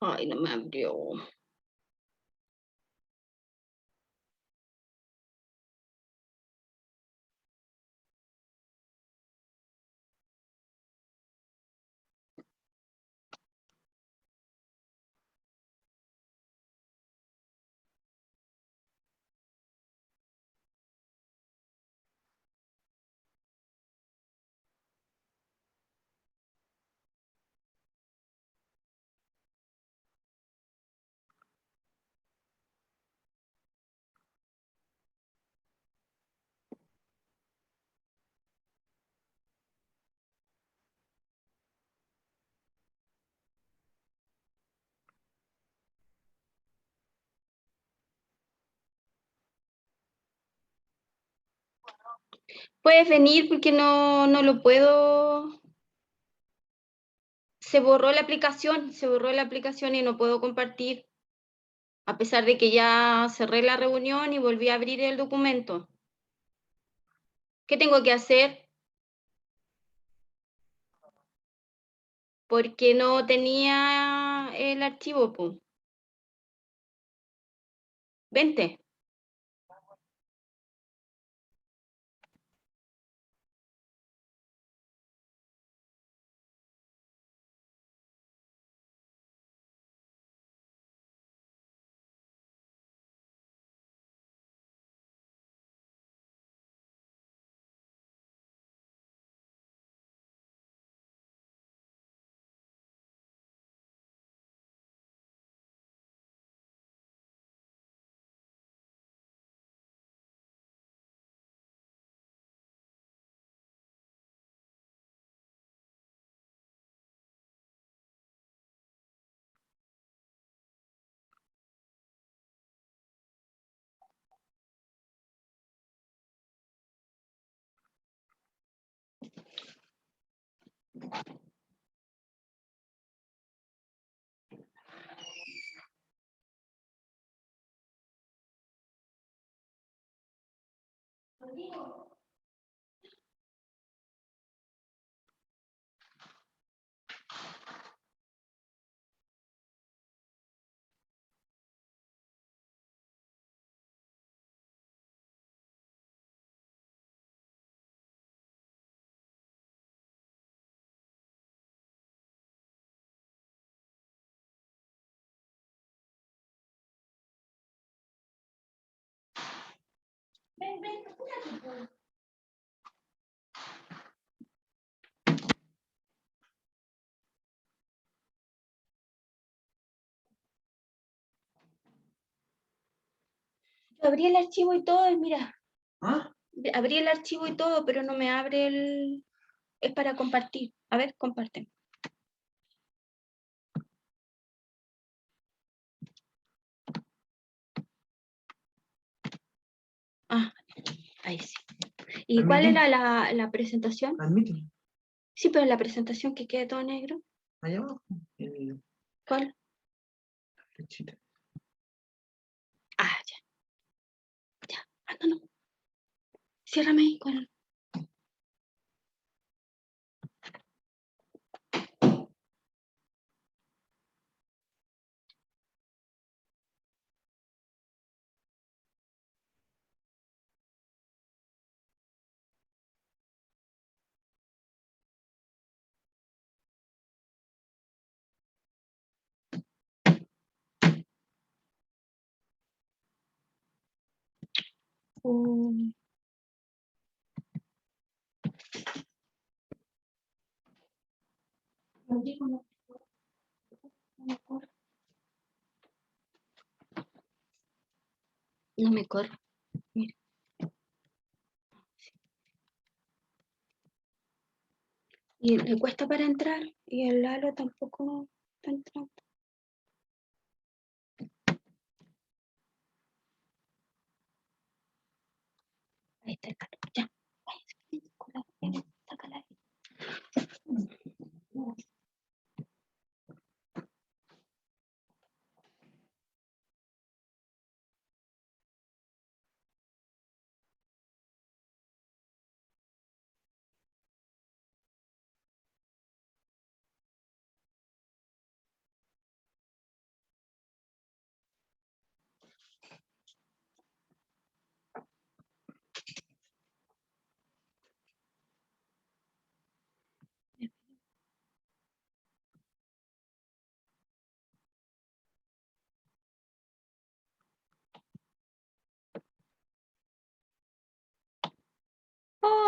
Ay, no me abrió. Puedes venir porque no lo puedo. Se borró la aplicación y no puedo compartir, a pesar de que ya cerré la reunión y volví a abrir el documento. ¿Qué tengo que hacer? Porque no tenía el archivo, po. Vente. Yo abrí el archivo y todo, y mira. ¿Ah? Abrí el archivo y todo, pero no me abre el... Es para compartir. A ver, comparten. Ah, ahí sí. ¿Y cuál era la presentación? Admítelo. Sí, pero la presentación que quede todo negro. Allá abajo. ¿Cuál? Flechita. Ah, ya. Ya. Ah, no. Ciérrame ahí con... No me corro. Mira. Y le cuesta para entrar. Y el Lalo tampoco está entrando. Ahí está el Lalo. Ya. Sácala.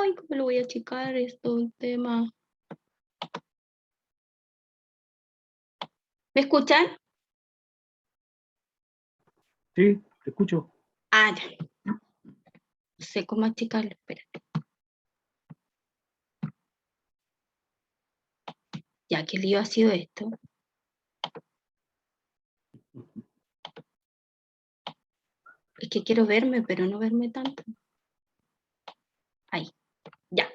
Ay, ¿cómo lo voy a achicar? Esto un tema. ¿Me escuchan? Sí, te escucho. Ah, ya. No sé cómo achicarlo, espérate. Ya, ¿qué lío ha sido esto? Es que quiero verme, pero no verme tanto. Ahí, ya.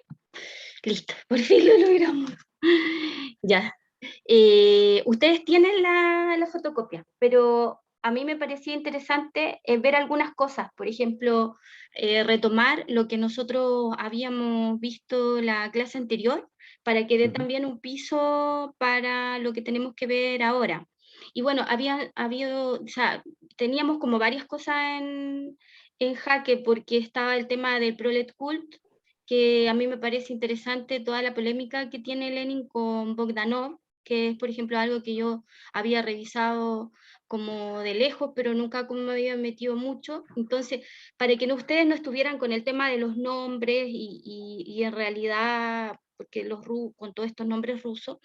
Listo, por fin lo logramos. Ya. Ustedes tienen la fotocopia, pero a mí me parecía interesante ver algunas cosas, por ejemplo, retomar lo que nosotros habíamos visto la clase anterior, para que dé también un piso para lo que tenemos que ver ahora. Y bueno, había habido, o sea, teníamos como varias cosas en jaque, porque estaba el tema del Prolet Cult, que a mí me parece interesante toda la polémica que tiene Lenin con Bogdanov, que es, por ejemplo, algo que yo había revisado como de lejos, pero nunca como me había metido mucho. Entonces, para que ustedes no estuvieran con el tema de los nombres y en realidad, porque con todos estos nombres rusos,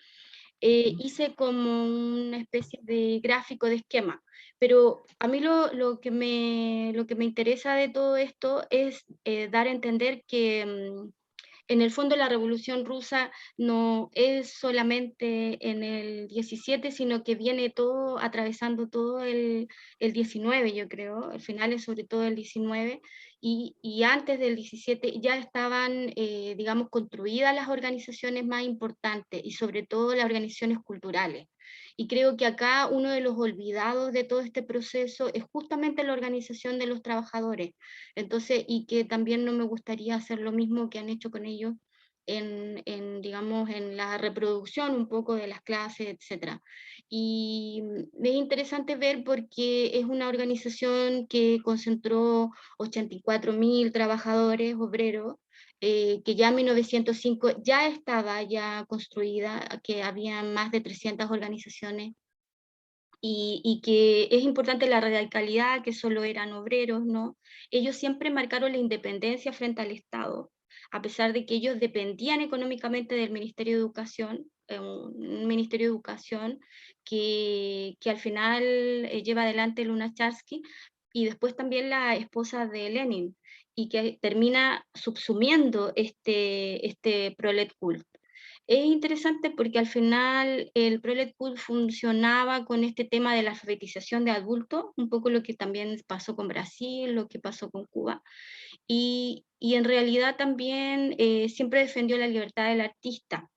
hice como una especie de gráfico de esquema. Pero a mí lo que me interesa de todo esto es dar a entender que en el fondo la Revolución Rusa no es solamente en el 17, sino que viene todo, atravesando todo el 19, yo creo, al final es sobre todo el 19, y antes del 17 ya estaban, digamos, construidas las organizaciones más importantes, y sobre todo las organizaciones culturales. Y creo que acá uno de los olvidados de todo este proceso es justamente la organización de los trabajadores. Entonces, y que también no me gustaría hacer lo mismo que han hecho con ellos digamos, en la reproducción un poco de las clases, etc. Y es interesante ver porque es una organización que concentró 84.000 trabajadores, obreros, que ya en 1905 ya estaba ya construida, que había más de 300 organizaciones y que es importante la radicalidad, que solo eran obreros, ¿no? Ellos siempre marcaron la independencia frente al Estado, a pesar de que ellos dependían económicamente del Ministerio de Educación, un Ministerio de Educación que al final lleva adelante Lunacharsky, y después también la esposa de Lenin, y que termina subsumiendo este prolet cult. Es interesante porque al final el Prolet Cult funcionaba con este tema de la alfabetización de adultos, un poco lo que también pasó con Brasil, lo que pasó con Cuba, y en realidad también siempre defendió la libertad del artista.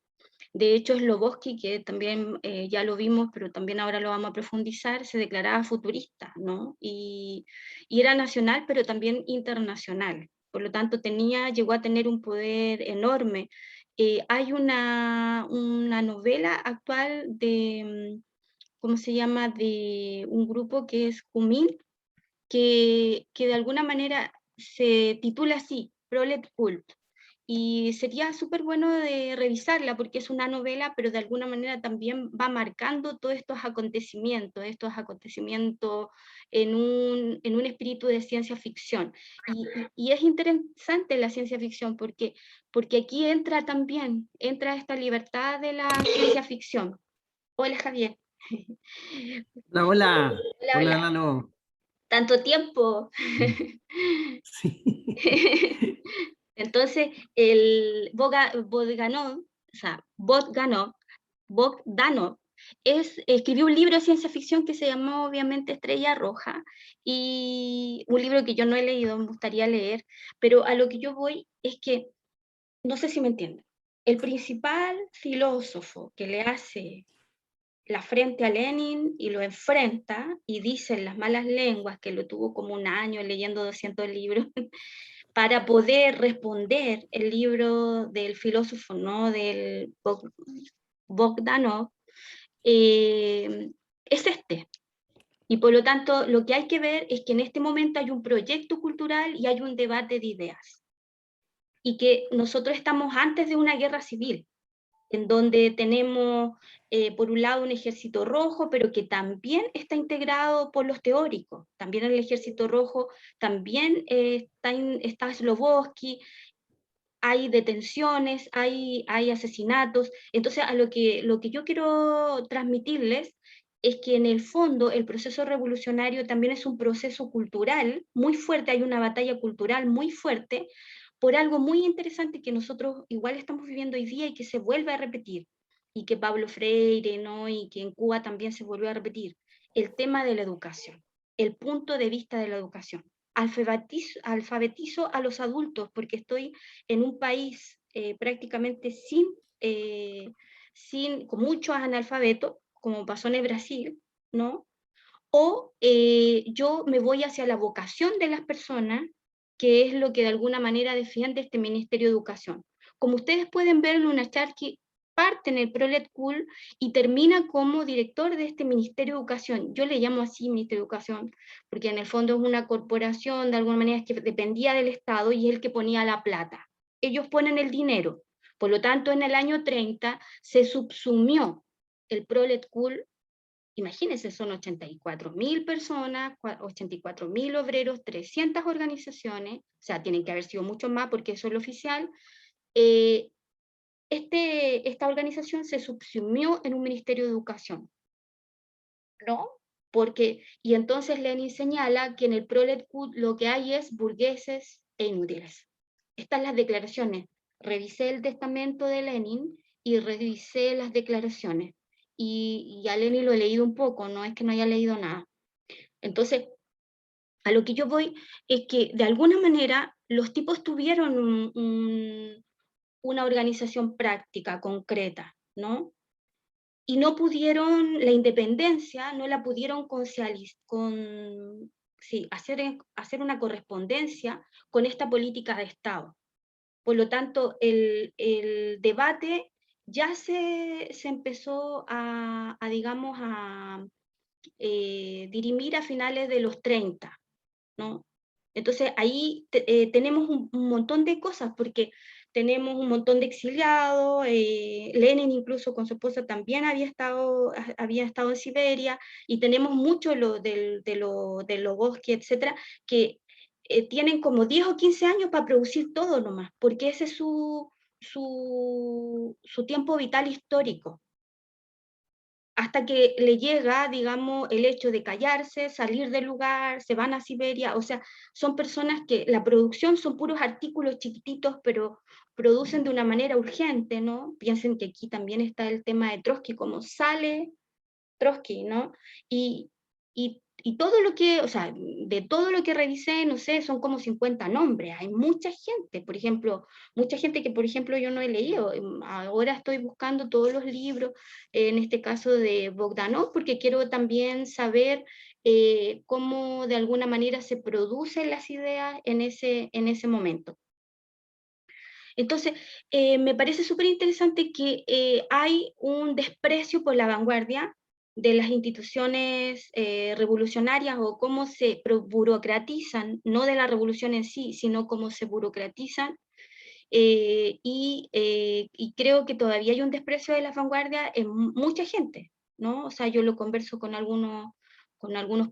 De hecho, Slobodsky, que también ya lo vimos, pero también ahora lo vamos a profundizar, se declaraba futurista, ¿no? Y era nacional, pero también internacional. Por lo tanto, llegó a tener un poder enorme. Hay una novela actual de, ¿cómo se llama?, de un grupo que es Jumil, que de alguna manera se titula así, Prolet Cult, y sería súper bueno de revisarla porque es una novela, pero de alguna manera también va marcando todos estos acontecimientos en un espíritu de ciencia ficción. Y es interesante la ciencia ficción porque aquí entra esta libertad de la ciencia ficción. Hola, Javier. Hola, hola, Hola, hola, hola. Lalo. Tanto tiempo. Sí. Entonces, el Bogdanov escribió un libro de ciencia ficción que se llamó obviamente Estrella Roja, y un libro que yo no he leído, me gustaría leer, pero a lo que yo voy es que, no sé si me entienden, el principal filósofo que le hace la frente a Lenin y lo enfrenta, y dicen las malas lenguas que lo tuvo como un año leyendo 200 libros, para poder responder el libro del filósofo, ¿no?, del Bogdanov, es este. Y por lo tanto, lo que hay que ver es que en este momento hay un proyecto cultural y hay un debate de ideas. Y que nosotros estamos antes de una guerra civil, en donde tenemos, por un lado, un ejército rojo, pero que también está integrado por los teóricos. También en el ejército rojo también está Slobodsky. hay detenciones, hay asesinatos. Entonces, lo que yo quiero transmitirles es que en el fondo el proceso revolucionario también es un proceso cultural muy fuerte, hay una batalla cultural muy fuerte por algo muy interesante que nosotros igual estamos viviendo hoy día y que se vuelve a repetir, y que Pablo Freire, ¿no? Y que en Cuba también se volvió a repetir, el tema de la educación, el punto de vista de la educación. Alfabetizo a los adultos porque estoy en un país prácticamente con muchos analfabetos, como pasó en el Brasil, ¿no? O yo me voy hacia la vocación de las personas, que es lo que de alguna manera defiende este Ministerio de Educación. Como ustedes pueden ver, Luna Charqui parte en el Prolet Cool y termina como director de este Ministerio de Educación. Yo le llamo así Ministerio de Educación, porque en el fondo es una corporación, de alguna manera, que dependía del Estado y es el que ponía la plata. Ellos ponen el dinero. Por lo tanto, en el año 30 se subsumió el Prolet Cool. Imagínense, son 84.000 personas, 84.000 obreros, 300 organizaciones, o sea, tienen que haber sido mucho más porque eso es lo oficial. Esta organización se subsumió en un Ministerio de Educación, ¿no? Y entonces Lenin señala que en el Prolet Cool lo que hay es burgueses e inútiles. Estas las declaraciones. Revisé el testamento de Lenin y revisé las declaraciones. Y a Lenin lo he leído un poco, no es que no haya leído nada. Entonces, a lo que yo voy es que de alguna manera los tipos tuvieron una organización práctica, concreta, ¿no? Y no pudieron, la independencia no la pudieron hacer una correspondencia con esta política de Estado. Por lo tanto, el debate ya se empezó digamos, a dirimir a finales de los 30, ¿no? Entonces ahí tenemos un montón de cosas, porque tenemos un montón de exiliados, Lenin incluso con su esposa también había estado en Siberia, y tenemos mucho de los bosques, etcétera, que tienen como 10 o 15 años para producir todo nomás, porque ese es su tiempo vital histórico, hasta que le llega, digamos, el hecho de callarse, salir del lugar, se van a Siberia. O sea, son personas que la producción son puros artículos chiquititos, pero producen de una manera urgente, ¿no? Piensen que aquí también está el tema de Trotsky, como sale Trotsky, ¿no? Y todo lo que, o sea, de todo lo que revisé, no sé, son como 50 nombres. Hay mucha gente, por ejemplo, mucha gente que, por ejemplo, yo no he leído. Ahora estoy buscando todos los libros, en este caso de Bogdanov, porque quiero también saber cómo de alguna manera se producen las ideas en ese momento. Entonces, me parece súper interesante que hay un desprecio por la vanguardia de las instituciones revolucionarias, o cómo se burocratizan, no de la revolución en sí, sino cómo se burocratizan, y creo que todavía hay un desprecio de la vanguardia en mucha gente, ¿no? O sea, yo lo converso con algunos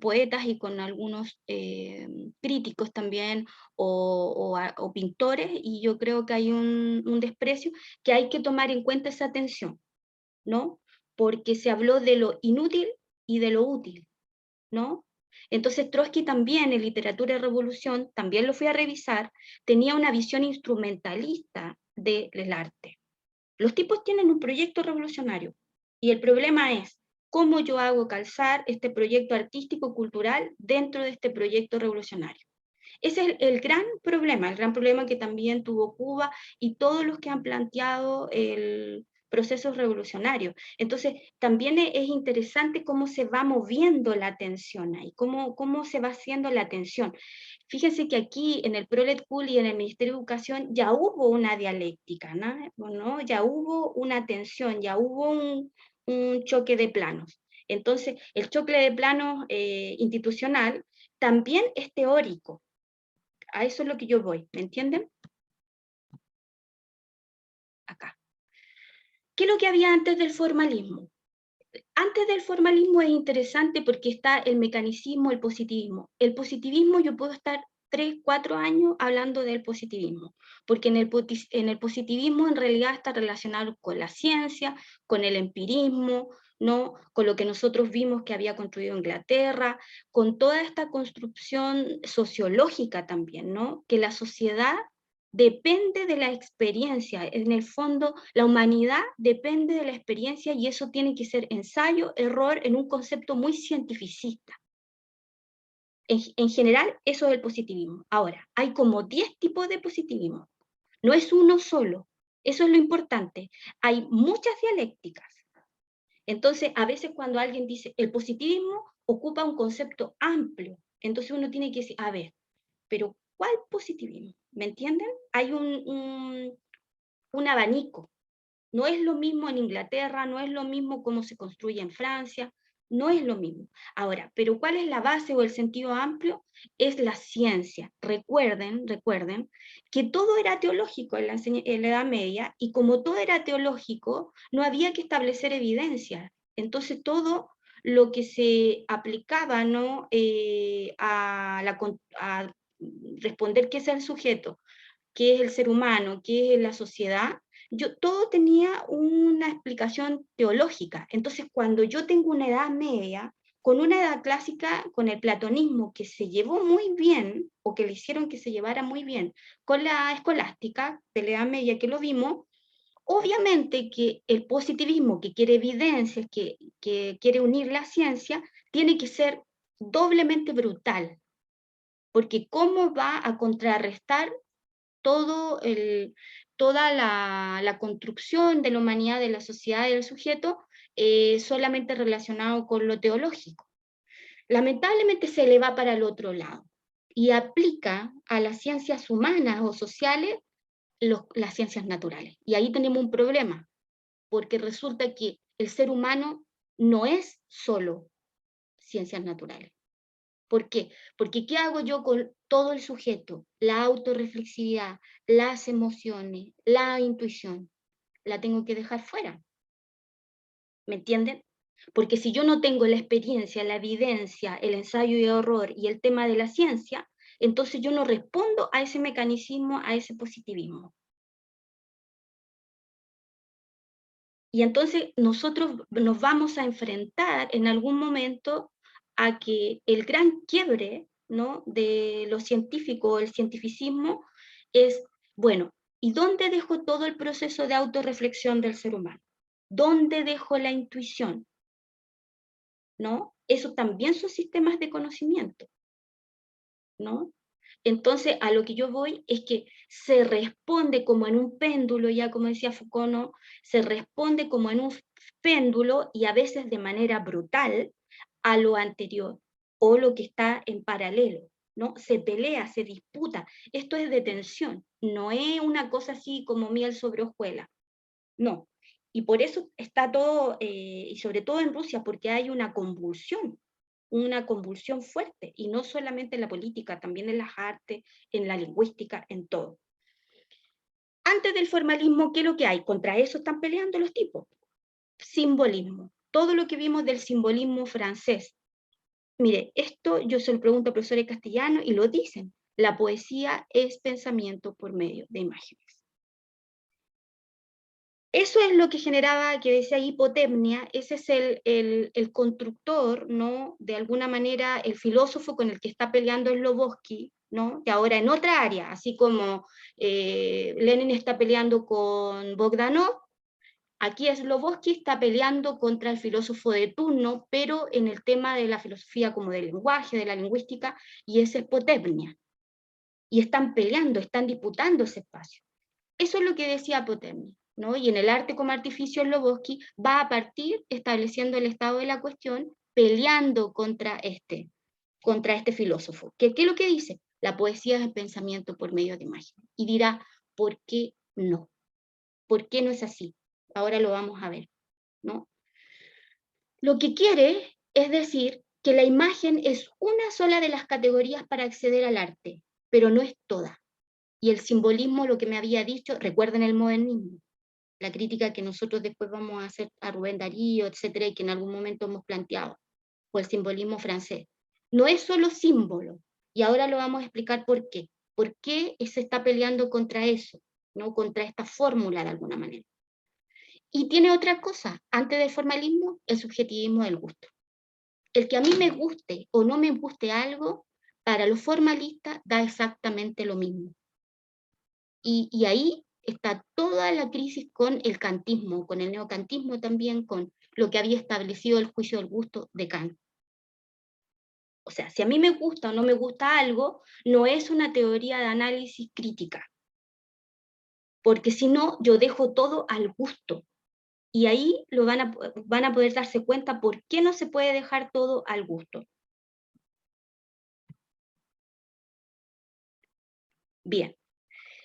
poetas y con algunos críticos también, o pintores, y yo creo que hay un desprecio que hay que tomar en cuenta esa tensión, ¿no? Porque se habló de lo inútil y de lo útil, ¿no? Entonces Trotsky también en Literatura y Revolución, también lo fui a revisar, tenía una visión instrumentalista del arte. Los tipos tienen un proyecto revolucionario, y el problema es cómo yo hago calzar este proyecto artístico-cultural dentro de este proyecto revolucionario. Ese es el gran problema que también tuvo Cuba y todos los que han planteado el proceso revolucionario. Entonces, también es interesante cómo se va moviendo la atención ahí, cómo se va haciendo la atención. Fíjense que aquí en el Prolet Cool y en el Ministerio de Educación ya hubo una dialéctica, ¿no? Ya hubo una tensión, ya hubo un choque de planos. Entonces, el choque de planos institucional también es teórico. A eso es lo que yo voy, ¿me entienden? Acá. ¿Qué es lo que había antes del formalismo? Antes del formalismo es interesante porque está el mecanicismo, el positivismo. El positivismo, yo puedo estar 3, 4 años hablando del positivismo, porque en el positivismo en realidad está relacionado con la ciencia, con el empirismo, ¿no? Con lo que nosotros vimos que había construido Inglaterra, con toda esta construcción sociológica también, ¿no? Que la sociedad depende de la experiencia, en el fondo la humanidad depende de la experiencia y eso tiene que ser ensayo, error, en un concepto muy cientificista. En general, eso es el positivismo. Ahora, hay como 10 tipos de positivismo. No es uno solo. Eso es lo importante. Hay muchas dialécticas. Entonces, a veces cuando alguien dice el positivismo ocupa un concepto amplio, entonces uno tiene que decir, a ver, pero ¿cuál positivismo? ¿Me entienden? Hay un abanico. No es lo mismo en Inglaterra, no es lo mismo cómo se construye en Francia, no es lo mismo. Ahora, pero ¿cuál es la base o el sentido amplio? Es la ciencia. Recuerden que todo era teológico en la Edad Media, y como todo era teológico, no había que establecer evidencia. Entonces todo lo que se aplicaba, ¿no? A responder qué es el sujeto, qué es el ser humano, qué es la sociedad, todo tenía una explicación teológica. Entonces, cuando yo tengo una edad media, con una edad clásica, con el platonismo, que se llevó muy bien, o que le hicieron que se llevara muy bien, con la escolástica de la edad media que lo vimos, obviamente que el positivismo, que quiere evidencias, que quiere unir la ciencia, tiene que ser doblemente brutal, porque ¿cómo va a contrarrestar toda la construcción de la humanidad, de la sociedad y del sujeto, solamente relacionado con lo teológico? Lamentablemente se le va para el otro lado y aplica a las ciencias humanas o sociales las ciencias naturales. Y ahí tenemos un problema, porque resulta que el ser humano no es solo ciencias naturales. ¿Por qué? Porque ¿qué hago yo con todo el sujeto? La autorreflexividad, las emociones, la intuición, la tengo que dejar fuera. ¿Me entienden? Porque si yo no tengo la experiencia, la evidencia, el ensayo y error y el tema de la ciencia, entonces yo no respondo a ese mecanismo, a ese positivismo. Y entonces nosotros nos vamos a enfrentar en algún momento a que el gran quiebre, ¿no?, de lo científico, el cientificismo, es, bueno, ¿y dónde dejo todo el proceso de autorreflexión del ser humano? ¿Dónde dejo la intuición? ¿No? Eso también son sistemas de conocimiento, ¿no? Entonces, a lo que yo voy es que se responde como en un péndulo, ya como decía Foucault, ¿no? Se responde como en un péndulo y a veces de manera brutal a lo anterior o lo que está en paralelo, ¿no? Se pelea, se disputa. Esto es de tensión, no es una cosa así como miel sobre hojuelas, no. Y por eso está todo, y sobre todo en Rusia, porque hay una convulsión fuerte, y no solamente en la política, también en las artes, en la lingüística, en todo. Antes del formalismo, ¿qué es lo que hay? Contra eso están peleando los tipos. Simbolismo. Todo lo que vimos del simbolismo francés. Mire, esto yo se lo pregunto a profesores castellanos y lo dicen. La poesía es pensamiento por medio de imágenes. Eso es lo que generaba, que decía hipotemnia, ese es el constructor, ¿no? De alguna manera, el filósofo con el que está peleando Slobodsky, ¿no? Que ahora en otra área, así como Lenin está peleando con Bogdanov, aquí Slobodsky está peleando contra el filósofo de turno, pero en el tema de la filosofía como del lenguaje, de la lingüística, y es hipotemnia. Y están peleando, están disputando ese espacio. Eso es lo que decía Potemkin, ¿no? Y en el arte como artificio, Slobodsky va a partir estableciendo el estado de la cuestión, peleando contra este filósofo. ¿Qué es lo que dice? La poesía es el pensamiento por medio de imagen. Y dirá, ¿por qué no? ¿Por qué no es así? Ahora lo vamos a ver, ¿no? Lo que quiere es decir que la imagen es una sola de las categorías para acceder al arte, pero no es toda. Y el simbolismo, lo que me había dicho, recuerden el modernismo, la crítica que nosotros después vamos a hacer a Rubén Darío, etcétera, y que en algún momento hemos planteado, o el simbolismo francés. No es solo símbolo, Y ahora lo vamos a explicar por qué. ¿Por qué se está peleando contra eso? ¿No? Contra esta fórmula de alguna manera. Y tiene otra cosa, antes del formalismo, el subjetivismo del gusto. El que a mí me guste o no me guste algo, para los formalistas da exactamente lo mismo. Y ahí está toda la crisis con el kantismo, con el neocantismo también, con lo que había establecido el juicio del gusto de Kant. O sea, si a mí me gusta o no me gusta algo, no es una teoría de análisis crítica, porque si no, yo dejo todo al gusto. Y ahí van a poder darse cuenta por qué no se puede dejar todo al gusto. Bien,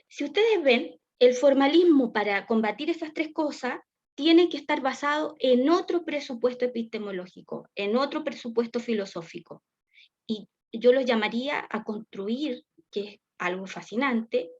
si ustedes ven, el formalismo para combatir esas tres cosas tiene que estar basado en otro presupuesto epistemológico, en otro presupuesto filosófico. Y yo lo llamaría a construir, que es algo fascinante,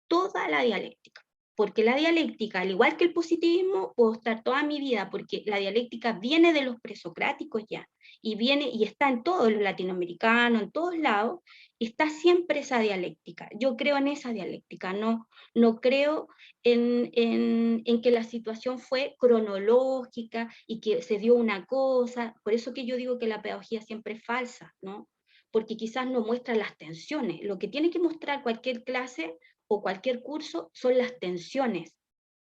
toda la dialéctica. Porque la dialéctica, al igual que el positivismo, puedo estar toda mi vida, porque la dialéctica viene de los presocráticos ya, y viene y está en todos los latinoamericanos, en todos lados, está siempre esa dialéctica. Yo creo en esa dialéctica, no creo en que la situación fue cronológica y que se dio una cosa. Por eso que yo digo que la pedagogía siempre es falsa, ¿no? Porque quizás no muestra las tensiones. Lo que tiene que mostrar cualquier clase o cualquier curso son las tensiones,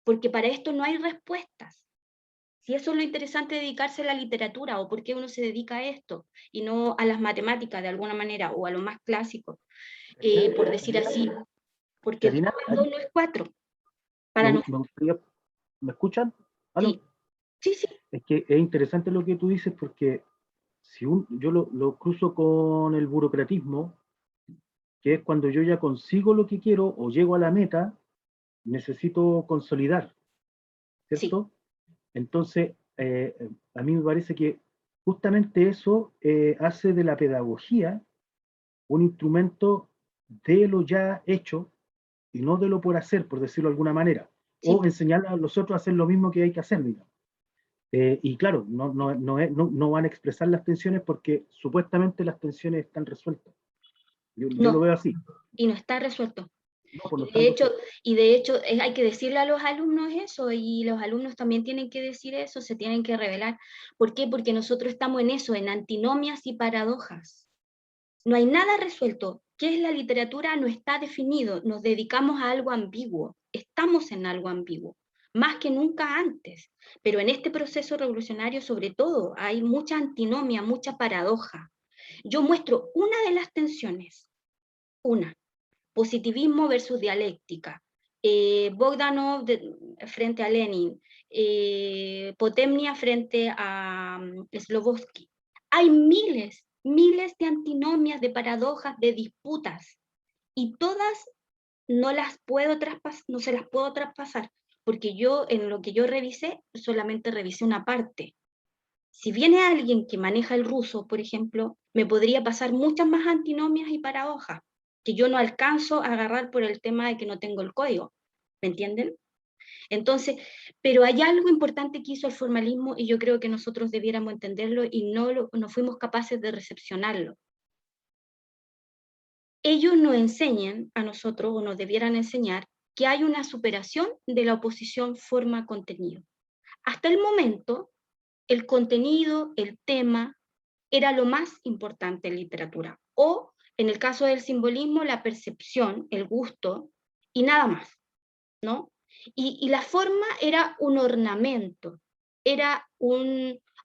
porque para esto no hay respuestas. Si eso es lo interesante de dedicarse a la literatura, o por qué uno se dedica a esto, y no a las matemáticas de alguna manera, o a lo más clásico, por decir así, porque Karina, 2 no es 4, para nosotros. ¿me escuchan? ¿Aló? Sí, sí, sí, Es que es interesante lo que tú dices porque si yo lo cruzo con el burocratismo, que es cuando yo ya consigo lo que quiero o llego a la meta, necesito consolidar, sí, ¿cierto? Entonces, a mí me parece que justamente eso hace de la pedagogía un instrumento de lo ya hecho y no de lo por hacer, por decirlo de alguna manera, sí, o enseñar a los otros a hacer lo mismo que hay que hacer, digamos. Y claro, no van a expresar las tensiones porque supuestamente las tensiones están resueltas. Yo lo no, veo así. y no está resuelto. No, pues no Y están de hecho, resueltas. hay que decirle a los alumnos eso, y los alumnos también tienen que decir eso, se tienen que revelar. ¿Por qué? Porque nosotros estamos en eso, en antinomias y paradojas. No hay nada resuelto. ¿Qué es la literatura? No está definido. Nos dedicamos a algo ambiguo. Estamos en algo ambiguo, más que nunca antes. Pero en este proceso revolucionario, sobre todo, hay mucha antinomia, mucha paradoja. Yo muestro una de las tensiones, una. Positivismo versus dialéctica, Bogdanov frente a Lenin, Potemnia frente a Slobodsky. Hay miles de antinomias, de paradojas, de disputas, y todas no se las puedo traspasar, porque yo en lo que yo revisé, solamente revisé una parte. Si viene alguien que maneja el ruso, por ejemplo, me podría pasar muchas más antinomias y paradojas que yo no alcanzo a agarrar por el tema de que no tengo el código. ¿Me entienden? Entonces, pero hay algo importante que hizo el formalismo y yo creo que nosotros debiéramos entenderlo y no fuimos capaces de recepcionarlo. Ellos nos enseñan a nosotros, o nos debieran enseñar, que hay una superación de la oposición forma-contenido. Hasta el momento, el contenido, el tema, era lo más importante en literatura. O, en el caso del simbolismo, la percepción, el gusto, y nada más, ¿no? Y la forma era un ornamento, era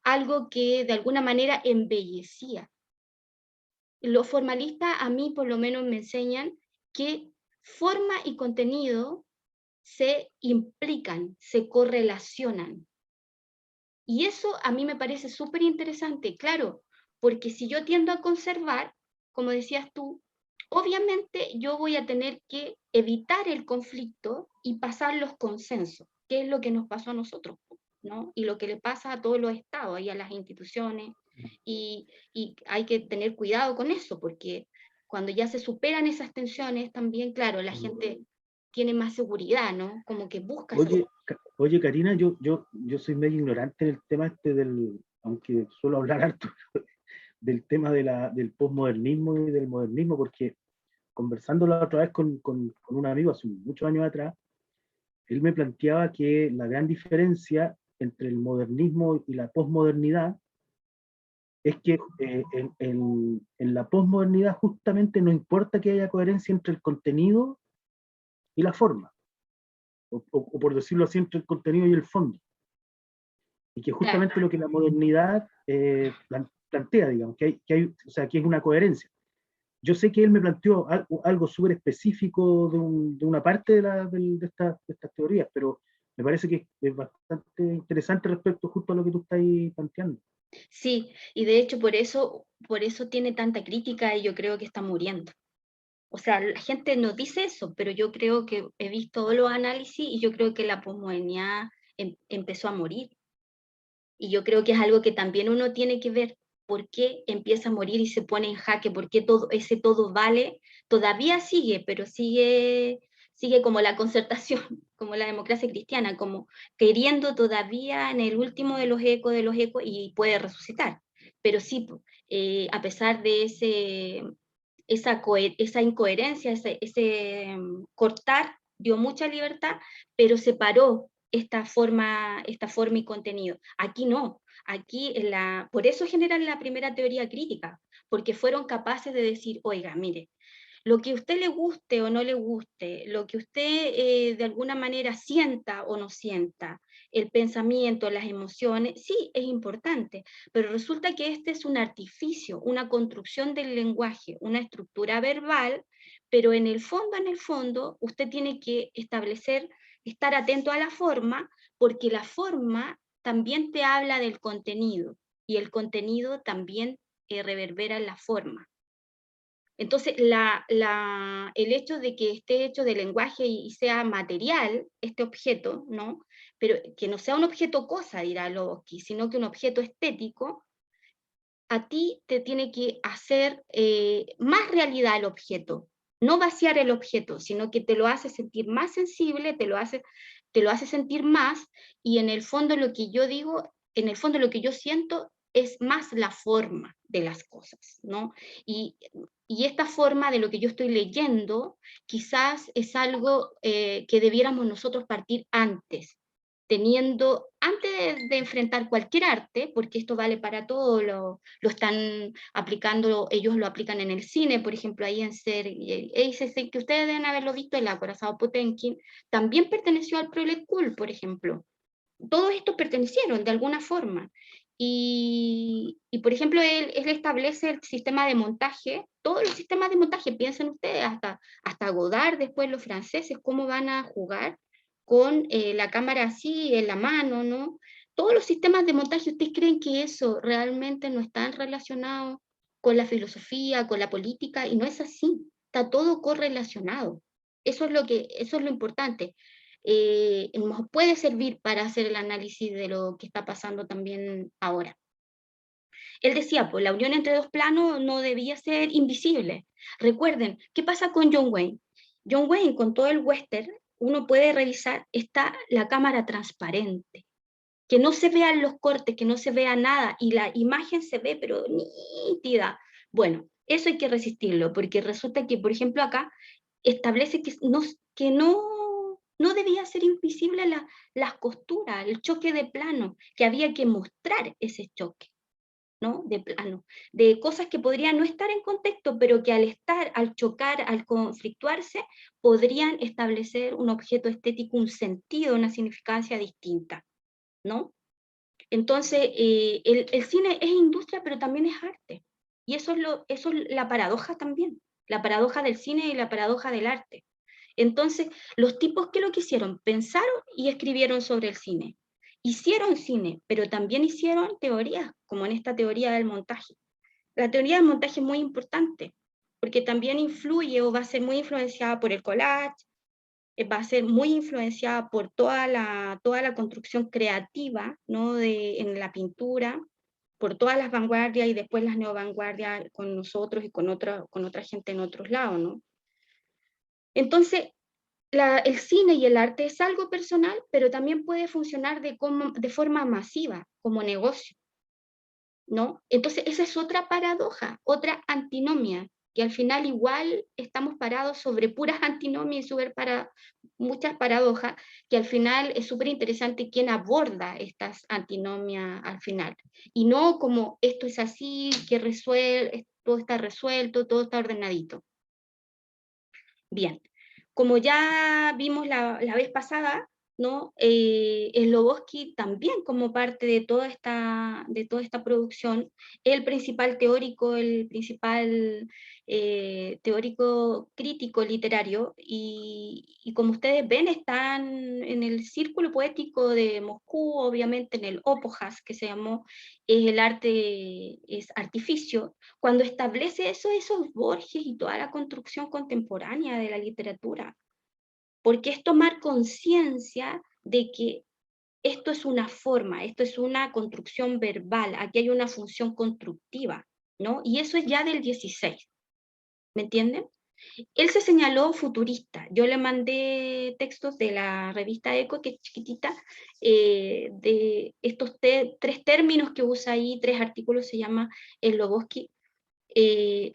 algo que de alguna manera embellecía. Los formalistas a mí por lo menos me enseñan que forma y contenido se implican, se correlacionan. Y eso a mí me parece súper interesante, claro, porque si yo tiendo a conservar, como decías tú, obviamente yo voy a tener que evitar el conflicto y pasar los consensos, que es lo que nos pasó a nosotros, ¿no? Y lo que le pasa a todos los estados y a las instituciones, y hay que tener cuidado con eso, porque cuando ya se superan esas tensiones, también, claro, la gente tiene más seguridad, ¿no? Como que busca esa seguridad. Oye, Karina, yo soy medio ignorante en el tema este aunque suelo hablar harto, del tema del posmodernismo y del modernismo, porque conversando la otra vez con un amigo hace muchos años atrás, él me planteaba que la gran diferencia entre el modernismo y la posmodernidad es que en la posmodernidad justamente no importa que haya coherencia entre el contenido y la forma, o por decirlo así, entre el contenido y el fondo. Y que justamente Claro. lo que la modernidad plantea, digamos, o sea, que es una coherencia. Yo sé que él me planteó algo súper específico de una parte de estas teorías, pero me parece que es bastante interesante respecto justo a lo que tú estás planteando. Sí, y de hecho por eso tiene tanta crítica y yo creo que está muriendo. O sea, la gente no dice eso, pero yo creo que he visto todos los análisis y yo creo que la posmodernidad empezó a morir. Y yo creo que es algo que también uno tiene que ver por qué empieza a morir y se pone en jaque, por qué ese todo vale, todavía sigue, pero sigue como la concertación, como la democracia cristiana, como queriendo todavía en el último de los ecos y puede resucitar. Pero sí, a pesar de esa incoherencia, cortar, dio mucha libertad, pero separó esta forma y contenido. Aquí no, aquí por eso generan la primera teoría crítica, porque fueron capaces de decir, oiga, mire, lo que a usted le guste o no le guste, lo que usted de alguna manera sienta o no sienta, el pensamiento, las emociones, sí, es importante, pero resulta que este es un artificio, una construcción del lenguaje, una estructura verbal, pero en el fondo, usted tiene que estar atento a la forma, porque la forma también te habla del contenido, y el contenido también reverbera en la forma. Entonces, el hecho de que esté hecho de lenguaje y sea material, este objeto, ¿no? Pero que no sea un objeto cosa, dirá Lobosky, sino que un objeto estético, a ti te tiene que hacer más realidad el objeto, no vaciar el objeto, sino que te lo hace sentir más sensible, te lo hace sentir más, y en el fondo lo que yo digo, en el fondo lo que yo siento es más la forma de las cosas, ¿no? Y, y esta forma de lo que yo estoy leyendo quizás es algo que debiéramos nosotros partir antes, antes de enfrentar cualquier arte, porque esto vale para todo, lo están aplicando, ellos lo aplican en el cine, por ejemplo, ahí en serie, que ustedes deben haberlo visto, el acorazado Potemkin, también perteneció al Prolet Cool, por ejemplo. Todos estos pertenecieron de alguna forma. Por ejemplo, él establece el sistema de montaje, todos los sistemas de montaje, piensen ustedes, hasta Godard, después los franceses, cómo van a jugar con la cámara así en la mano, ¿no? Todos los sistemas de montaje, ¿ustedes creen que eso realmente no están relacionados con la filosofía, con la política? Y no es así, está todo correlacionado. Eso es lo importante. Nos puede servir para hacer el análisis de lo que está pasando también ahora. Él decía, pues la unión entre dos planos no debía ser invisible. Recuerden, ¿qué pasa con John Wayne? John Wayne, con todo el western, uno puede revisar, está la cámara transparente, que no se vean los cortes, que no se vea nada, y la imagen se ve, pero nítida. Bueno, eso hay que resistirlo, porque resulta que, por ejemplo, acá establece que no debía ser invisible las costuras, el choque de plano, que había que mostrar ese choque, ¿no? De plano, de cosas que podrían no estar en contexto, pero que al chocar, al conflictuarse, podrían establecer un objeto estético, un sentido, una significancia distinta, ¿no? Entonces, el cine es industria, pero también es arte. Y eso es la paradoja también, la paradoja del cine y la paradoja del arte. Entonces, los tipos que lo que hicieron, pensaron y escribieron sobre el cine. Hicieron cine, pero también hicieron teorías, como en esta teoría del montaje. La teoría del montaje es muy importante, porque también influye o va a ser muy influenciada por el collage, va a ser muy influenciada por toda la construcción creativa, ¿no? En la pintura, por todas las vanguardias y después las neovanguardias con nosotros y con otra gente en otros lados, ¿no? Entonces, el cine y el arte es algo personal, pero también puede funcionar de forma masiva, como negocio. ¿no? Entonces esa es otra paradoja, otra antinomia, que al final igual estamos parados sobre puras antinomias y muchas paradojas, que al final es súper interesante quién aborda estas antinomias al final, y no como esto es así, que todo está resuelto, todo está ordenadito. Bien, como ya vimos la vez pasada, ¿no? Slobodsky también como parte de toda esta producción, el principal teórico, el principal teórico crítico literario, y como ustedes ven están en el círculo poético de Moscú, obviamente en el Opojas, que se llamó El arte es artificio, cuando establece eso, esos Borges y toda la construcción contemporánea de la literatura, porque es tomar conciencia de que esto es una forma, esto es una construcción verbal, aquí hay una función constructiva, ¿no? Y eso es ya del 16, ¿me entienden? Él se señaló futurista. Yo le mandé textos de la revista Eco, que es chiquitita, de estos tres términos que usa ahí, 3 artículos, se llama Slobodsky,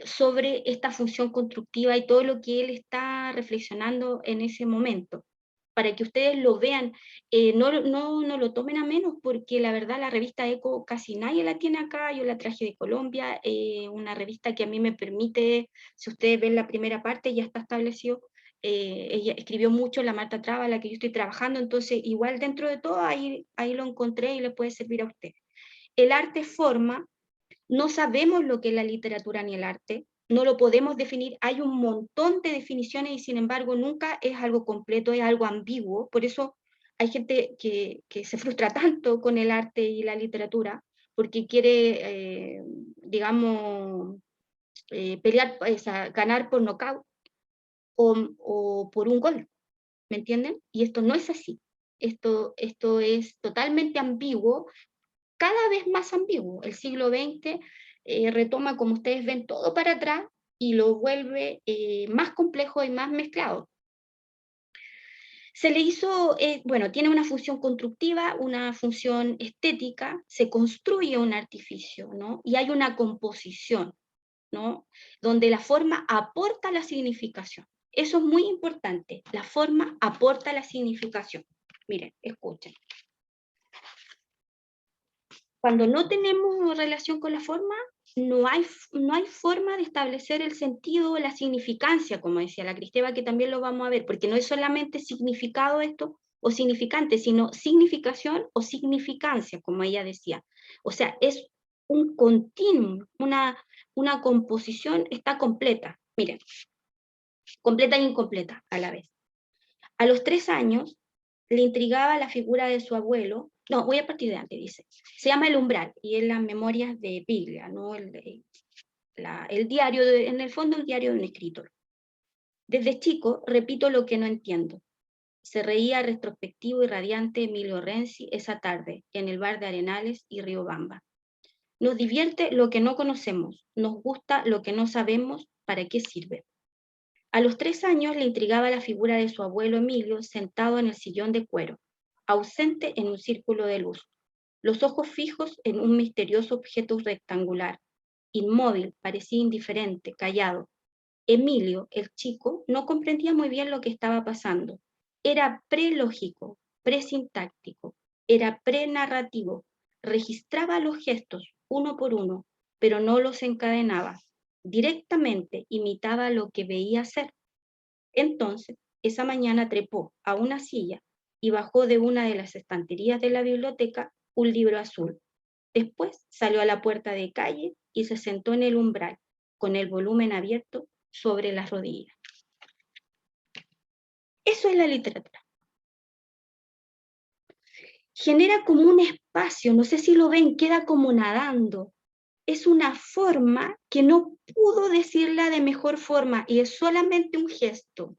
sobre esta función constructiva y todo lo que él está reflexionando en ese momento, para que ustedes lo vean, no lo tomen a menos, porque la verdad la revista Eco casi nadie la tiene acá, yo la traje de Colombia, una revista que a mí me permite, si ustedes ven la primera parte, ya está establecido, ella escribió mucho, la Marta Traba, la que yo estoy trabajando, entonces igual dentro de todo ahí lo encontré y le puede servir a ustedes. El arte forma. No sabemos lo que es la literatura ni el arte, no lo podemos definir, hay un montón de definiciones y sin embargo nunca es algo completo, es algo ambiguo, por eso hay gente que se frustra tanto con el arte y la literatura, porque quiere, digamos, pelear, ganar por nocaut o por un gol, ¿me entienden? Y esto no es así, esto es totalmente ambiguo, cada vez más ambiguo. El siglo XX retoma, como ustedes ven, todo para atrás y lo vuelve más complejo y más mezclado. Se le hizo, bueno, tiene una función constructiva, una función estética, se construye un artificio, ¿no? Y hay una composición, ¿no? Donde la forma aporta la significación. Eso es muy importante, la forma aporta la significación. Miren, escuchen. Cuando no tenemos relación con la forma, no hay forma de establecer el sentido o la significancia, como decía la Cristeva, que también lo vamos a ver, porque no es solamente significado esto o significante, sino significación o significancia, como ella decía. O sea, es un continuum, una composición está completa. Miren, completa e incompleta a la vez. A los 3 años le intrigaba la figura de su abuelo. No, voy a partir de antes, dice. Se llama El Umbral, y es las memorias de Piglia, ¿no? El diario, en el fondo el diario de un escritor. Desde chico repito lo que no entiendo. Se reía retrospectivo y radiante Emilio Renzi esa tarde, en el bar de Arenales y Riobamba. Nos divierte lo que no conocemos, nos gusta lo que no sabemos, ¿para qué sirve? A los 3 años le intrigaba la figura de su abuelo Emilio sentado en el sillón de cuero, ausente en un círculo de luz, los ojos fijos en un misterioso objeto rectangular, inmóvil, parecía indiferente, callado. Emilio, el chico, no comprendía muy bien lo que estaba pasando. Era prelógico, presintáctico, era prenarrativo, registraba los gestos uno por uno, pero no los encadenaba. Directamente imitaba lo que veía hacer. Entonces, esa mañana trepó a una silla y bajó de una de las estanterías de la biblioteca un libro azul. Después salió a la puerta de calle y se sentó en el umbral, con el volumen abierto sobre las rodillas. Eso es la literatura. Genera como un espacio, no sé si lo ven, queda como nadando. Es una forma que no pudo decirla de mejor forma y es solamente un gesto,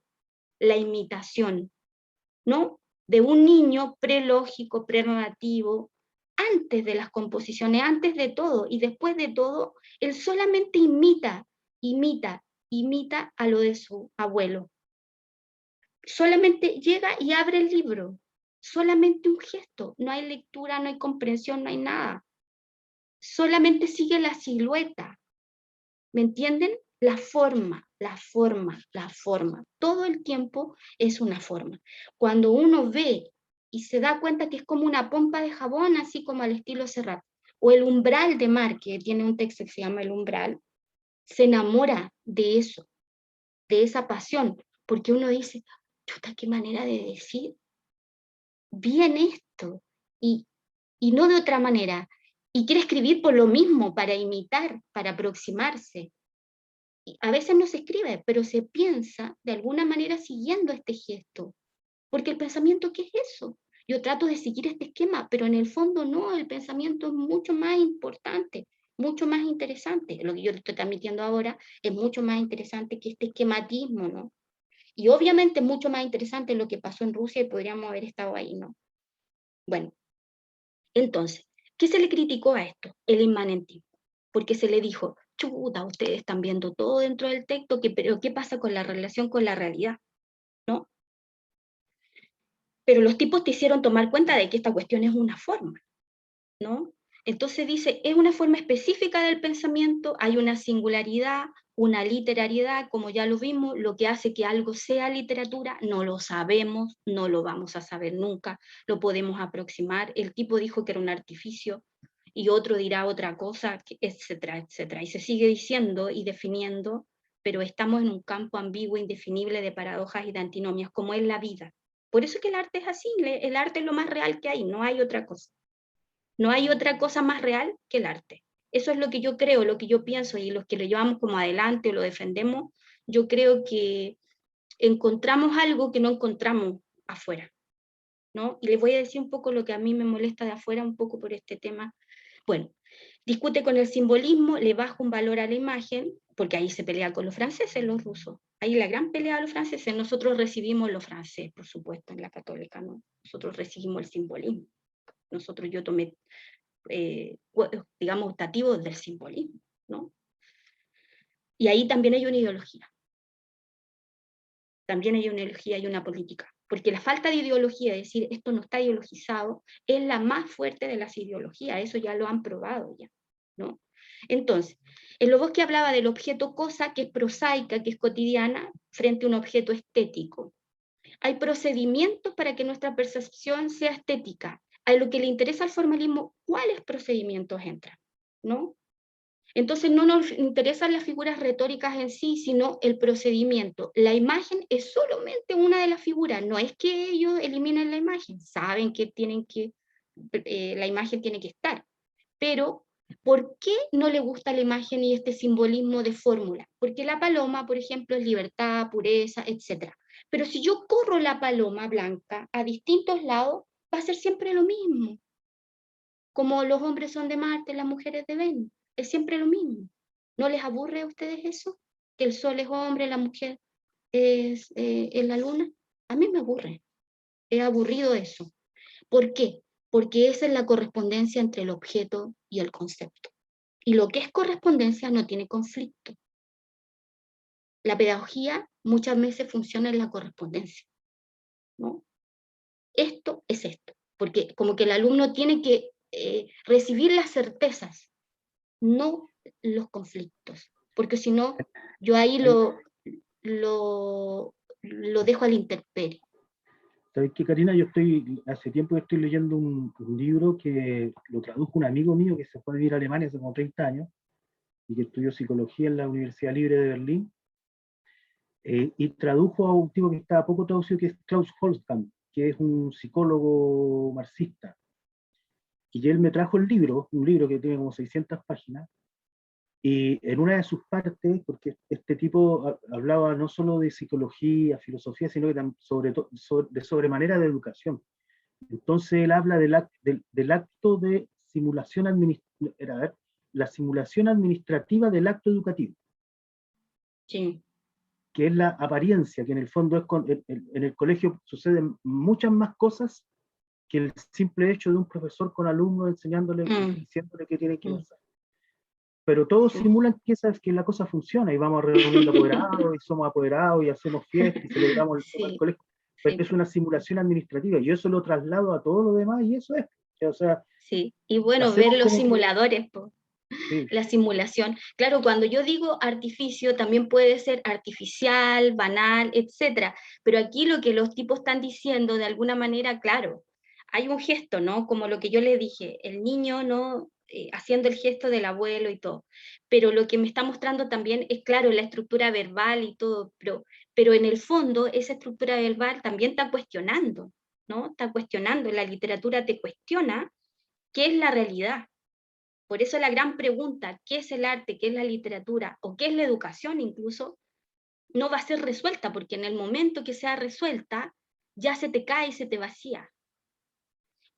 la imitación, ¿no? De un niño prelógico, prerrogativo, antes de las composiciones, antes de todo, y después de todo, él solamente imita a lo de su abuelo. Solamente llega y abre el libro, solamente un gesto, no hay lectura, no hay comprensión, no hay nada. solamente sigue la silueta. ¿Me entienden? La forma. Todo el tiempo es una forma. Cuando uno ve y se da cuenta que es como una pompa de jabón, así como al estilo Serrat, o el umbral de Mar, que tiene un texto que se llama El umbral, se enamora de eso, de esa pasión, porque uno dice, chuta, qué manera de decir bien esto, y no de otra manera, y quiere escribir por lo mismo, para imitar, para aproximarse. Y a veces no se escribe, pero se piensa de alguna manera siguiendo este gesto, porque el pensamiento, ¿qué es eso? Yo trato de seguir este esquema, pero en el fondo no, el pensamiento es mucho más importante, mucho más interesante. Lo que yo le estoy transmitiendo ahora es mucho más interesante que este esquematismo, ¿no? Y obviamente es mucho más interesante lo que pasó en Rusia y podríamos haber estado ahí, ¿no? Bueno, entonces, ¿qué se le criticó a esto? El inmanentismo, porque se le dijo, chuta, ustedes están viendo todo dentro del texto, pero ¿qué pasa con la relación con la realidad? ¿No? Pero los tipos te hicieron tomar cuenta de que esta cuestión es una forma, ¿no? Entonces dice, es una forma específica del pensamiento, hay una singularidad, una literariedad, como ya lo vimos, lo que hace que algo sea literatura, no lo sabemos, no lo vamos a saber nunca, lo podemos aproximar, el tipo dijo que era un artificio, y otro dirá otra cosa, etcétera, etcétera, y se sigue diciendo y definiendo, pero estamos en un campo ambiguo, indefinible de paradojas y de antinomias, como es la vida. Por eso es que el arte es así, el arte es lo más real que hay, no hay otra cosa. No hay otra cosa más real que el arte. Eso es lo que yo creo, lo que yo pienso, y los que lo llevamos como adelante o lo defendemos, yo creo que encontramos algo que no encontramos afuera, ¿no? Y les voy a decir un poco lo que a mí me molesta de afuera, un poco por este tema. Bueno, discute con el simbolismo, le baja un valor a la imagen, porque ahí se pelea con los franceses, los rusos. Ahí la gran pelea de los franceses, nosotros recibimos los franceses, por supuesto, en la católica, ¿no? Nosotros recibimos el simbolismo. Yo tomé, digamos, optativos del simbolismo, ¿no? Y ahí también hay una ideología. También hay una ideología y una política. Porque la falta de ideología, es decir, esto no está ideologizado, es la más fuerte de las ideologías. Eso ya lo han probado ya, ¿no? Entonces, el Loboski hablaba del objeto cosa, que es prosaica, que es cotidiana, frente a un objeto estético. Hay procedimientos para que nuestra percepción sea estética. A lo que le interesa al formalismo, ¿cuáles procedimientos entran? ¿No? Entonces no nos interesan las figuras retóricas en sí, sino el procedimiento. La imagen es solamente una de las figuras, no es que ellos eliminen la imagen, saben que la imagen tiene que estar, pero ¿por qué no le gusta la imagen y este simbolismo de fórmula? Porque la paloma, por ejemplo, es libertad, pureza, etc. Pero si yo corro la paloma blanca a distintos lados, va a ser siempre lo mismo. Como los hombres son de Marte, las mujeres de Venus. Es siempre lo mismo. ¿No les aburre a ustedes eso? Que el sol es hombre, la mujer es la luna. A mí me aburre. Es aburrido eso. ¿Por qué? Porque esa es la correspondencia entre el objeto y el concepto. Y lo que es correspondencia no tiene conflicto. La pedagogía muchas veces funciona en la correspondencia, ¿no? Esto es esto, porque como que el alumno tiene que recibir las certezas, no los conflictos, porque si no, yo ahí lo dejo a la intemperie. ¿Sabes qué, Karina? Yo hace tiempo que estoy leyendo un libro que lo tradujo un amigo mío que se fue a vivir a Alemania hace como 30 años y que estudió psicología en la Universidad Libre de Berlín, y tradujo a un tipo que está poco traducido, que es Klaus Holzkamp, que es un psicólogo marxista. Y él me trajo el libro, un libro que tiene como 600 páginas, y en una de sus partes, porque este tipo hablaba no solo de psicología, filosofía, sino que también de sobremanera de educación. Entonces él habla del acto de simulación administrativa, la simulación administrativa del acto educativo. Sí. Que es la apariencia, que en el fondo es en el colegio suceden muchas más cosas que el simple hecho de un profesor con alumnos enseñándole, diciéndole qué tiene que pasar. Pero todos simulan que la cosa funciona y vamos a reunión de apoderados y somos apoderados y hacemos fiestas y celebramos el colegio. Pero es una simulación administrativa y yo eso lo traslado a todo lo demás y eso es. O sea, Sí, y bueno, ver hacemos los como que, simuladores, po, sí, la simulación. Claro, cuando yo digo artificio, también puede ser artificial, banal, etcétera. Pero aquí lo que los tipos están diciendo, de alguna manera, claro, hay un gesto, ¿no? Como lo que yo le dije, el niño, ¿no? Haciendo el gesto del abuelo y todo. Pero lo que me está mostrando también es, claro, la estructura verbal y todo, pero en el fondo esa estructura verbal también está cuestionando, ¿no? Está cuestionando, la literatura te cuestiona qué es la realidad. Por eso la gran pregunta, ¿qué es el arte, qué es la literatura o qué es la educación incluso? No va a ser resuelta, porque en el momento que sea resuelta, ya se te cae y se te vacía.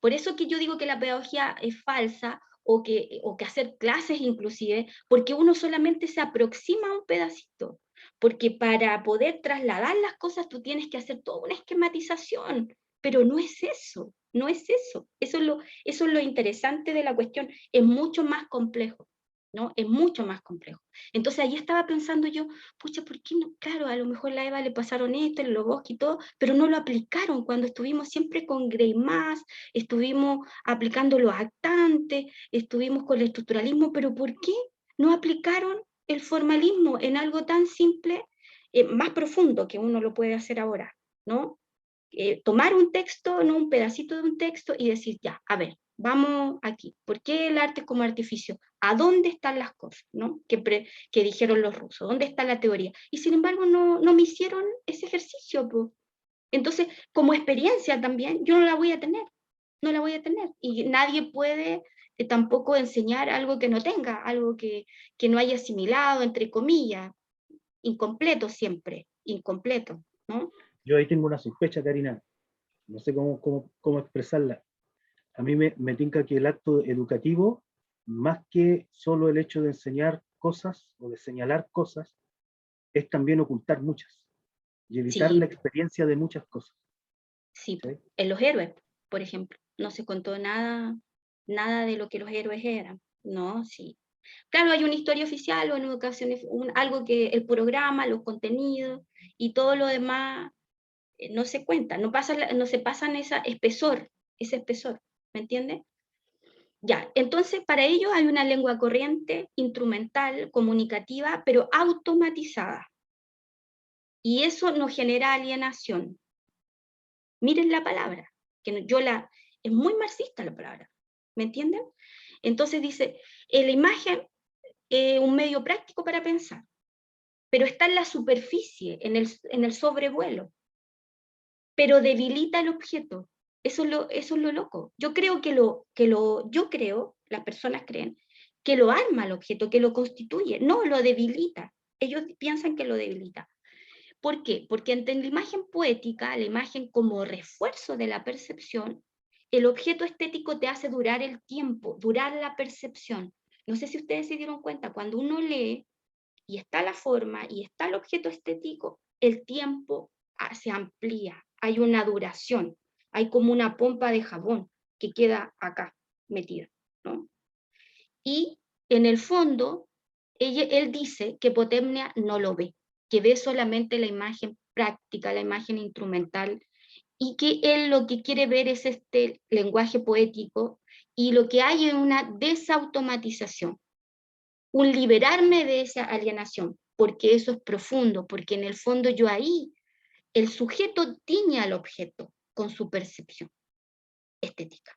Por eso que yo digo que la pedagogía es falsa, o que hacer clases inclusive, porque uno solamente se aproxima a un pedacito, porque para poder trasladar las cosas tú tienes que hacer toda una esquematización, pero no es eso, no es eso. Eso es lo interesante de la cuestión, es mucho más complejo. ¿No? Es mucho más complejo. Entonces ahí estaba pensando yo, pucha, ¿por qué no? Claro, a lo mejor a la Eva le pasaron esto, el Loboski y todo, pero no lo aplicaron cuando estuvimos siempre con Greimas, estuvimos aplicando los actantes, estuvimos con el estructuralismo, pero ¿por qué no aplicaron el formalismo en algo tan simple, más profundo que uno lo puede hacer ahora, ¿no? Tomar un texto, no un pedacito de un texto y decir, ya, a ver, vamos aquí. ¿Por qué el arte como artificio? ¿A dónde están las cosas, ¿no? Que dijeron los rusos? ¿Dónde está la teoría? Y sin embargo no me hicieron ese ejercicio, pues. Entonces, como experiencia también, yo no la voy a tener, no la voy a tener. Y nadie puede tampoco enseñar algo que no tenga, algo que no haya asimilado, entre comillas, incompleto siempre, incompleto, ¿no? yo ahí tengo una sospecha, Karina, no sé cómo expresarla. A mí me tinca que el acto educativo, más que solo el hecho de enseñar cosas o de señalar cosas, es también ocultar muchas y evitar la Sí, experiencia de muchas cosas. sí, ¿Sí? en los héroes, por ejemplo, no se contó nada de lo que los héroes eran, ¿no? Sí. Claro, hay una historia oficial o en ocasiones algo que el programa, los contenidos y todo lo demás no se cuenta, no se pasan ese espesor, ¿me entiendes? Ya, entonces para ello hay una lengua corriente, instrumental, comunicativa, pero automatizada. Y eso nos genera alienación. Miren la palabra, es muy marxista la palabra, ¿me entienden? Entonces dice, la imagen es un medio práctico para pensar, pero está en la superficie, en el sobrevuelo, pero debilita el objeto. Eso es lo loco. Yo creo las personas creen, que lo arma el objeto, que lo constituye, no, lo debilita. Ellos piensan que lo debilita. ¿Por qué? Porque ante la imagen poética, la imagen como refuerzo de la percepción, el objeto estético te hace durar el tiempo, durar la percepción. No sé si ustedes se dieron cuenta, cuando uno lee y está la forma y está el objeto estético, el tiempo se amplía, hay una duración, hay como una pompa de jabón que queda acá metida, ¿no? Y en el fondo, él dice que Potemnia no lo ve, que ve solamente la imagen práctica, la imagen instrumental, y que él lo que quiere ver es este lenguaje poético, y lo que hay es una desautomatización, un liberarme de esa alienación, porque eso es profundo, porque en el fondo yo ahí, el sujeto tiñe al objeto con su percepción estética.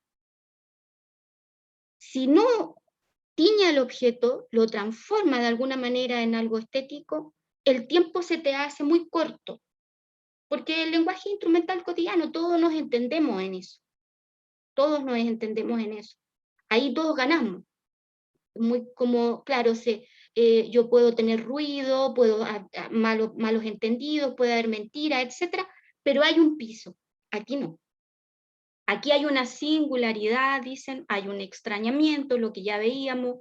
Si no tiñe al objeto, lo transforma de alguna manera en algo estético, el tiempo se te hace muy corto, porque el lenguaje instrumental cotidiano, todos nos entendemos en eso, todos nos entendemos en eso. Ahí todos ganamos. Muy como, claro, yo puedo tener ruido, puedo malos entendidos, puede haber mentira, etcétera, pero hay un piso. Aquí no. Aquí hay una singularidad, dicen, hay un extrañamiento, lo que ya veíamos.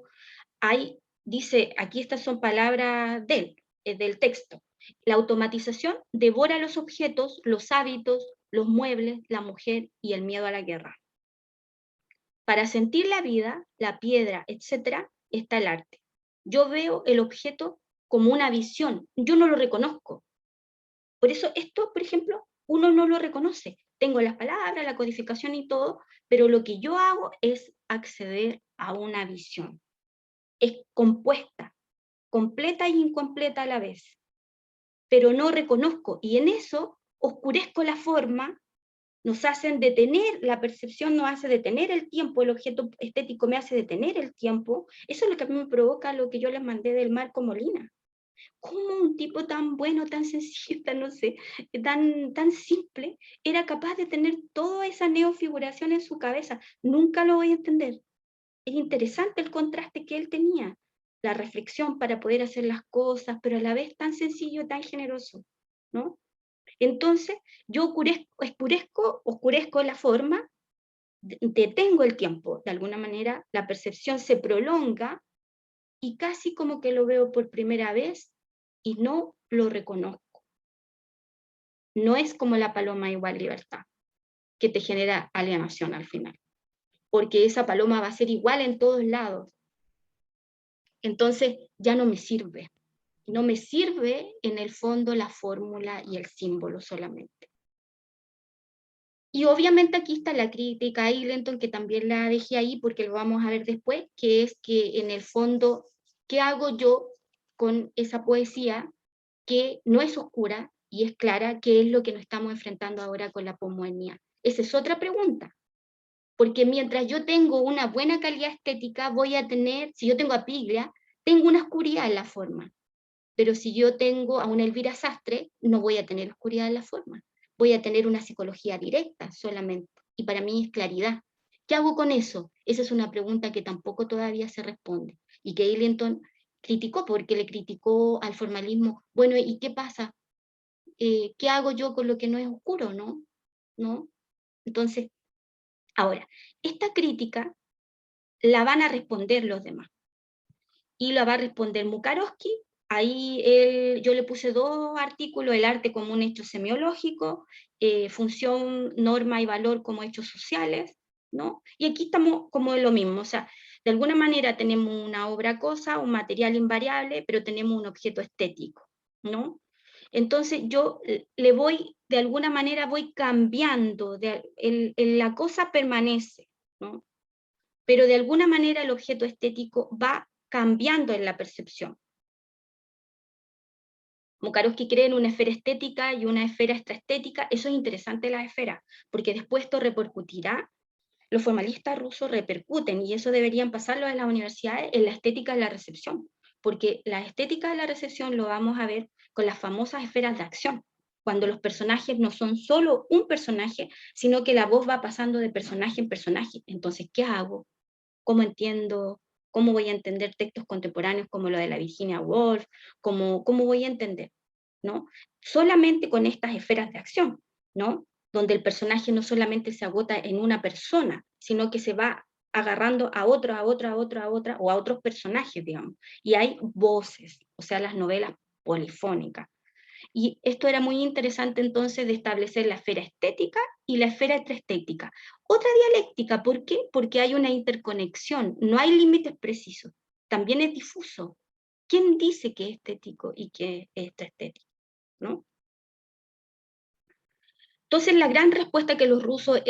Dice, aquí estas son palabras de él, del texto. La automatización devora los objetos, los hábitos, los muebles, la mujer y el miedo a la guerra. Para sentir la vida, la piedra, etcétera, está el arte. Yo veo el objeto como una visión, yo no lo reconozco. Por eso esto, por ejemplo, uno no lo reconoce, tengo las palabras, la codificación y todo, pero lo que yo hago es acceder a una visión. Es compuesta, completa e incompleta a la vez, pero no reconozco, y en eso oscurezco la forma, nos hacen detener, la percepción nos hace detener el tiempo, el objeto estético me hace detener el tiempo. Eso es lo que a mí me provoca lo que yo les mandé del Marco Molina. ¿Cómo un tipo tan bueno, tan sencillo, tan, no sé, tan simple, era capaz de tener toda esa neofiguración en su cabeza? Nunca lo voy a entender. Es interesante el contraste que él tenía, la reflexión para poder hacer las cosas, pero a la vez tan sencillo, tan generoso, ¿no? Entonces, yo oscurezco la forma, detengo el tiempo, de alguna manera la percepción se prolonga y casi como que lo veo por primera vez y no lo reconozco. No es como la paloma igual libertad, que te genera alienación al final, porque esa paloma va a ser igual en todos lados. Entonces ya no me sirve. No me sirve en el fondo la fórmula y el símbolo solamente. Y obviamente aquí está la crítica a Ilenton, que también la dejé ahí porque lo vamos a ver después, que es que en el fondo, ¿qué hago yo con esa poesía que no es oscura y es clara, que es lo que nos estamos enfrentando ahora con la posmodernidad? Esa es otra pregunta, porque mientras yo tengo una buena calidad estética, voy a tener, si yo tengo a Piglia, tengo una oscuridad en la forma, pero si yo tengo a una Elvira Sastre, no voy a tener oscuridad en la forma, voy a tener una psicología directa solamente, y para mí es claridad. ¿Qué hago con eso? Esa es una pregunta que tampoco todavía se responde, y que Ilenton criticó, porque le criticó al formalismo. Bueno, ¿y qué pasa? ¿Qué hago yo con lo que no es oscuro, no? ¿No? Entonces, ahora, esta crítica la van a responder los demás, y la va a responder Mukarovsky. Ahí yo le puse 2 artículos: el arte como un hecho semiológico, función, norma y valor como hechos sociales, ¿no? Y aquí estamos como en lo mismo, o sea, de alguna manera tenemos una obra cosa, un material invariable, pero tenemos un objeto estético, ¿no? Entonces yo le voy, de alguna manera voy cambiando, la cosa permanece, ¿no? Pero de alguna manera el objeto estético va cambiando en la percepción. Mukarovsky cree en una esfera estética y una esfera extraestética. Eso es interesante, la esfera, porque después esto repercutirá. Los formalistas rusos repercuten, y eso deberían pasarlo en las universidades, en la estética de la recepción, porque la estética de la recepción lo vamos a ver con las famosas esferas de acción, cuando los personajes no son solo un personaje, sino que la voz va pasando de personaje en personaje. Entonces, ¿qué hago? ¿Cómo entiendo? ¿Cómo voy a entender textos contemporáneos como lo de la Virginia Woolf? ¿Cómo voy a entender? ¿No? Solamente con estas esferas de acción, ¿no? Donde el personaje no solamente se agota en una persona, sino que se va agarrando a otra, a otra, a otra, a otra, o a otros personajes, digamos. Y hay voces, o sea, las novelas polifónicas. Y esto era muy interesante entonces de establecer la esfera estética y la esfera extraestética. Otra dialéctica, ¿por qué? Porque hay una interconexión, no hay límites precisos, también es difuso. ¿Quién dice que es estético y que es extraestético? ¿No? Entonces la gran respuesta que los rusos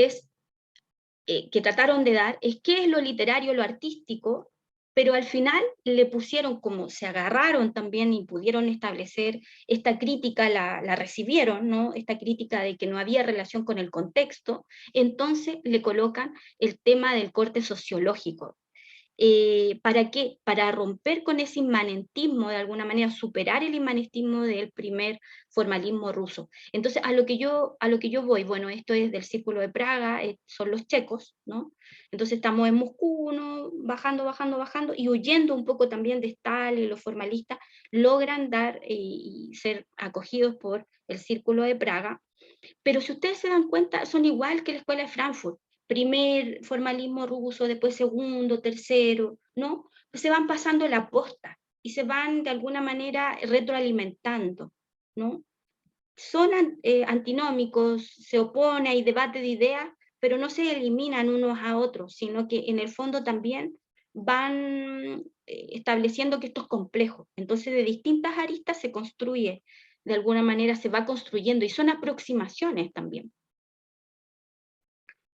que trataron de dar es qué es lo literario, lo artístico, pero al final le pusieron, como se agarraron también y pudieron establecer esta crítica, la recibieron, ¿no? Esta crítica de que no había relación con el contexto, entonces le colocan el tema del corte sociológico. ¿Para qué? Para romper con ese inmanentismo, de alguna manera, superar el inmanentismo del primer formalismo ruso. Entonces, a lo que yo voy, bueno, esto es del Círculo de Praga, son los checos, ¿no? Entonces estamos en Moscú, ¿no? Bajando, bajando, bajando, y huyendo un poco también de Stalin, los formalistas logran dar y ser acogidos por el Círculo de Praga, pero si ustedes se dan cuenta, son igual que la Escuela de Frankfurt. Primer formalismo ruso, después segundo, tercero, ¿no? Pues se van pasando la posta y se van de alguna manera retroalimentando, ¿no? Son antinómicos, se opone, hay debate de ideas, pero no se eliminan unos a otros, sino que en el fondo también van estableciendo que esto es complejo. Entonces, de distintas aristas se construye, de alguna manera se va construyendo, y son aproximaciones también.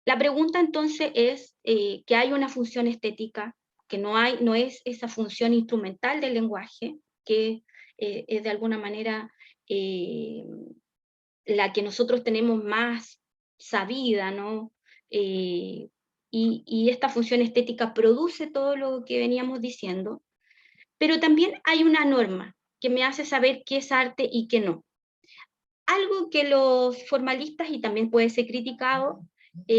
La pregunta entonces es que hay una función estética, que no es esa función instrumental del lenguaje, que es de alguna manera la que nosotros tenemos más sabida, ¿no? Y esta función estética produce todo lo que veníamos diciendo, pero también hay una norma que me hace saber qué es arte y qué no. Algo que los formalistas, y también puede ser criticado,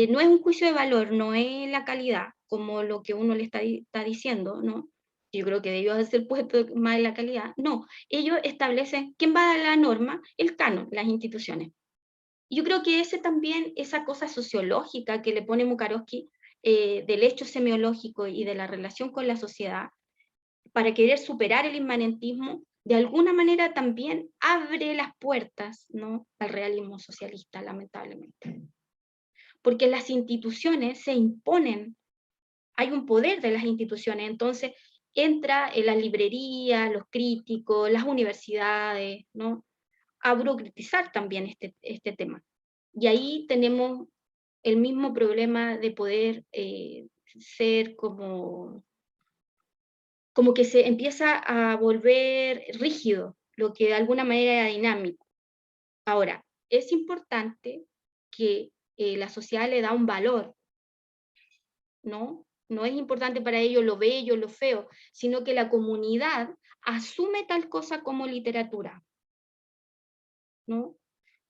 no es un juicio de valor, no es la calidad, como lo que uno le está diciendo, ¿no? Yo creo que debió ser puesto más en la calidad. No, ellos establecen quién va a dar la norma, el canon, las instituciones. Yo creo que ese también, esa cosa sociológica que le pone Mukarovsky, del hecho semiológico y de la relación con la sociedad, para querer superar el inmanentismo, de alguna manera también abre las puertas, ¿no?, al realismo socialista, lamentablemente. Porque las instituciones se imponen, hay un poder de las instituciones, entonces entra en la librería, los críticos, las universidades, ¿no?, a burocratizar también este tema. Y ahí tenemos el mismo problema de poder ser como que se empieza a volver rígido, lo que de alguna manera era dinámico. Ahora, es importante que la sociedad le da un valor, ¿no? No es importante para ellos lo bello, lo feo, sino que la comunidad asume tal cosa como literatura, ¿no?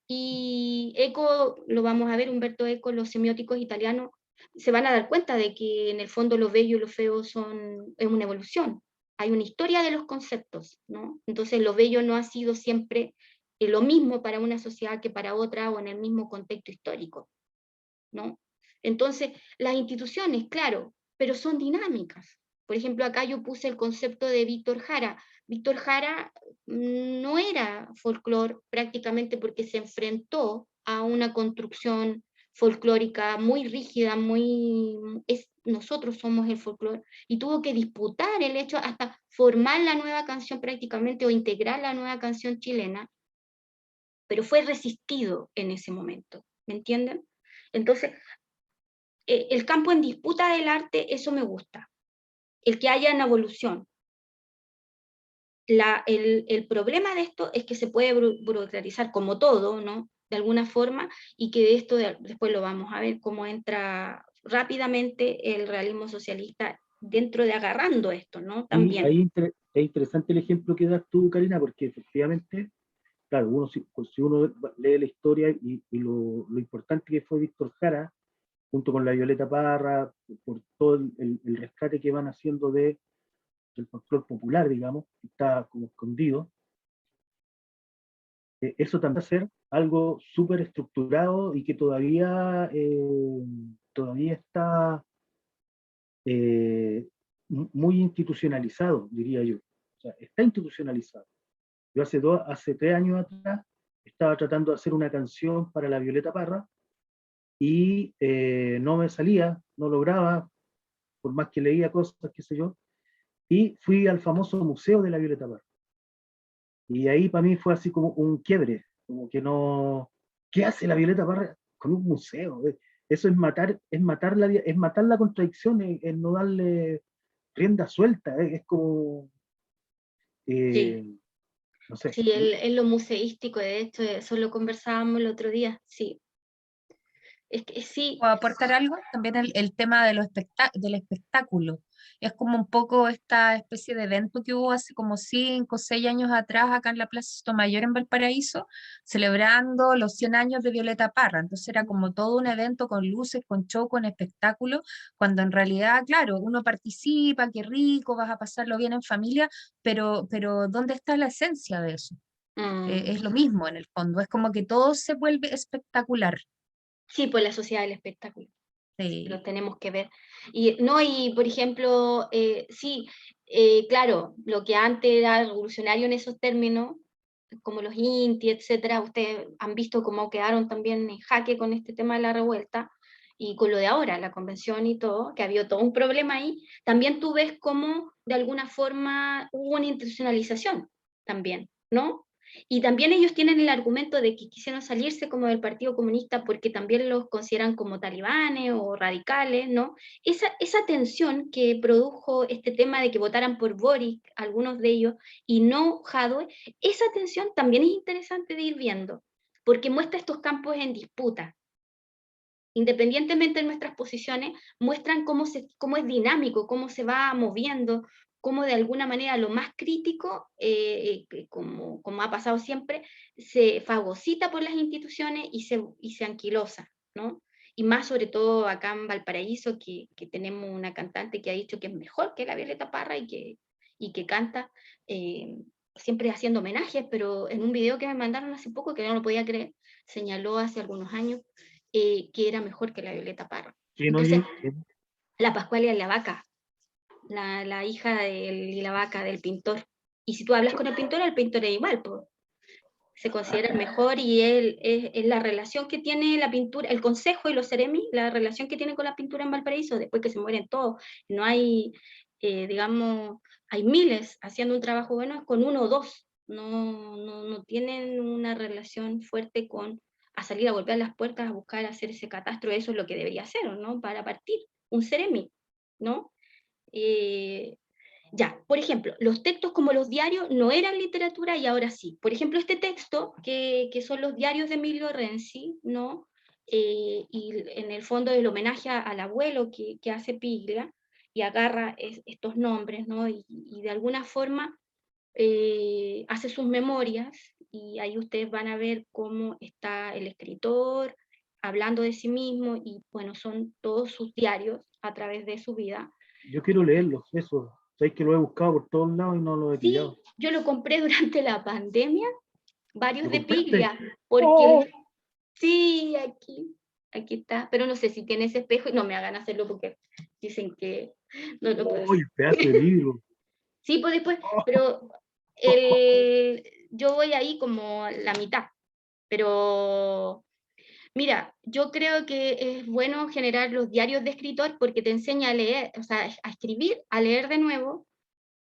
Y Eco, lo vamos a ver, Umberto Eco, los semióticos italianos, se van a dar cuenta de que en el fondo lo bello y lo feo es una evolución. Hay una historia de los conceptos, ¿no? Entonces lo bello no ha sido siempre lo mismo para una sociedad que para otra o en el mismo contexto histórico, ¿no? Entonces, las instituciones, claro, pero son dinámicas. Por ejemplo, acá yo puse el concepto de Víctor Jara. Víctor Jara no era folclore prácticamente porque se enfrentó a una construcción folclórica muy rígida, nosotros somos el folclore, y tuvo que disputar el hecho hasta formar la nueva canción prácticamente o integrar la nueva canción chilena, pero fue resistido en ese momento, ¿me entienden? Entonces, el campo en disputa del arte, eso me gusta, el que haya una evolución. El problema de esto es que se puede burocratizar como todo, ¿no?, de alguna forma, y que de esto después lo vamos a ver cómo entra rápidamente el realismo socialista dentro de agarrando esto, ¿no? Y También. ahí es interesante el ejemplo que das tú, Karina, porque efectivamente, claro, si uno lee la historia y lo importante que fue Víctor Jara, junto con la Violeta Parra, por todo el rescate que van haciendo del folclore popular, digamos, que está como escondido, eso también va a ser algo súper estructurado y que todavía está muy institucionalizado, diría yo. O sea, está institucionalizado. Yo hace 3 años atrás estaba tratando de hacer una canción para la Violeta Parra y no me salía, no lograba, por más que leía cosas, qué sé yo, y fui al famoso Museo de la Violeta Parra. Y ahí para mí fue así como un quiebre, como que no, ¿qué hace la Violeta Parra con un museo? Eso es matar la contradicción, es no darle rienda suelta, es como, Sí, eh, no sé. sí, en lo museístico, de hecho, eso lo conversábamos el otro día, sí. Es que sí, ¿Puedo aportar algo? También el tema de del espectáculo. Es como un poco esta especie de evento que hubo hace como 5 o 6 años atrás acá en la Plaza Sotomayor en Valparaíso, celebrando los 100 años de Violeta Parra. Entonces era como todo un evento con luces, con show, con espectáculo, cuando en realidad, claro, uno participa, qué rico, vas a pasarlo bien en familia, pero ¿dónde está la esencia de eso? Es lo mismo en el fondo, es como que todo se vuelve espectacular. sí, pues la sociedad del espectáculo. Lo Sí. tenemos que ver. Y, no, y por ejemplo, sí, claro, lo que antes era revolucionario en esos términos, como los Inti, etcétera, ustedes han visto cómo quedaron también en jaque con este tema de la revuelta, y con lo de ahora, la convención y todo, que había todo un problema ahí, también tú ves cómo de alguna forma hubo una institucionalización también, ¿no? Y también ellos tienen el argumento de que quisieron salirse como del Partido Comunista porque también los consideran como talibanes o radicales, ¿no? Esa tensión que produjo este tema de que votaran por Boric, algunos de ellos, y no Jadwe, esa tensión también es interesante de ir viendo, porque muestra estos campos en disputa. Independientemente de nuestras posiciones, muestran cómo es dinámico, cómo se va moviendo, cómo de alguna manera lo más crítico, como ha pasado siempre, se fagocita por las instituciones y se anquilosa, ¿no? Y más sobre todo acá en Valparaíso, que tenemos una cantante que ha dicho que es mejor que la Violeta Parra y que canta, siempre haciendo homenajes, pero en un video que me mandaron hace poco, que no lo podía creer, señaló hace algunos años que era mejor que la Violeta Parra. ¿Quién, Entonces, oye? la Pascualia Lavaca, la hija de Lavaca, del pintor. Y si tú hablas con el pintor es igual, pues. Se considera el mejor y él es la relación que tiene la pintura, el Consejo y los Ceremi, la relación que tiene con la pintura en Valparaíso, después que se mueren todos, no hay, digamos, hay miles haciendo un trabajo bueno con uno o dos, no tienen una relación fuerte con a salir a golpear las puertas, a buscar hacer ese catastro, eso es lo que debería hacer, ¿no? Para partir, un Ceremi, ¿no? Ya, por ejemplo, los textos como los diarios no eran literatura y ahora sí. Por ejemplo, este texto, que son los diarios de Emilio Renzi, ¿no? Y en el fondo el homenaje al abuelo que hace Piglia, y agarra estos nombres, ¿no? Y de alguna forma hace sus memorias, y ahí ustedes van a ver cómo está el escritor hablando de sí mismo, y bueno, son todos sus diarios a través de su vida. Yo quiero leerlos, eso. Sabéis que lo he buscado por todos lados y no lo he pillado. Sí, yo lo compré durante la pandemia, varios ¿Lo de compraste? Piglia, porque sí, aquí está, pero no sé si tiene ese espejo y no me hagan hacerlo porque dicen que no lo puedo ¡Uy, hacer. pedazo de libro! Sí, pues después, pero yo voy ahí como la mitad, pero mira, yo creo que es bueno generar los diarios de escritor porque te enseña a leer, o sea, a escribir, a leer de nuevo.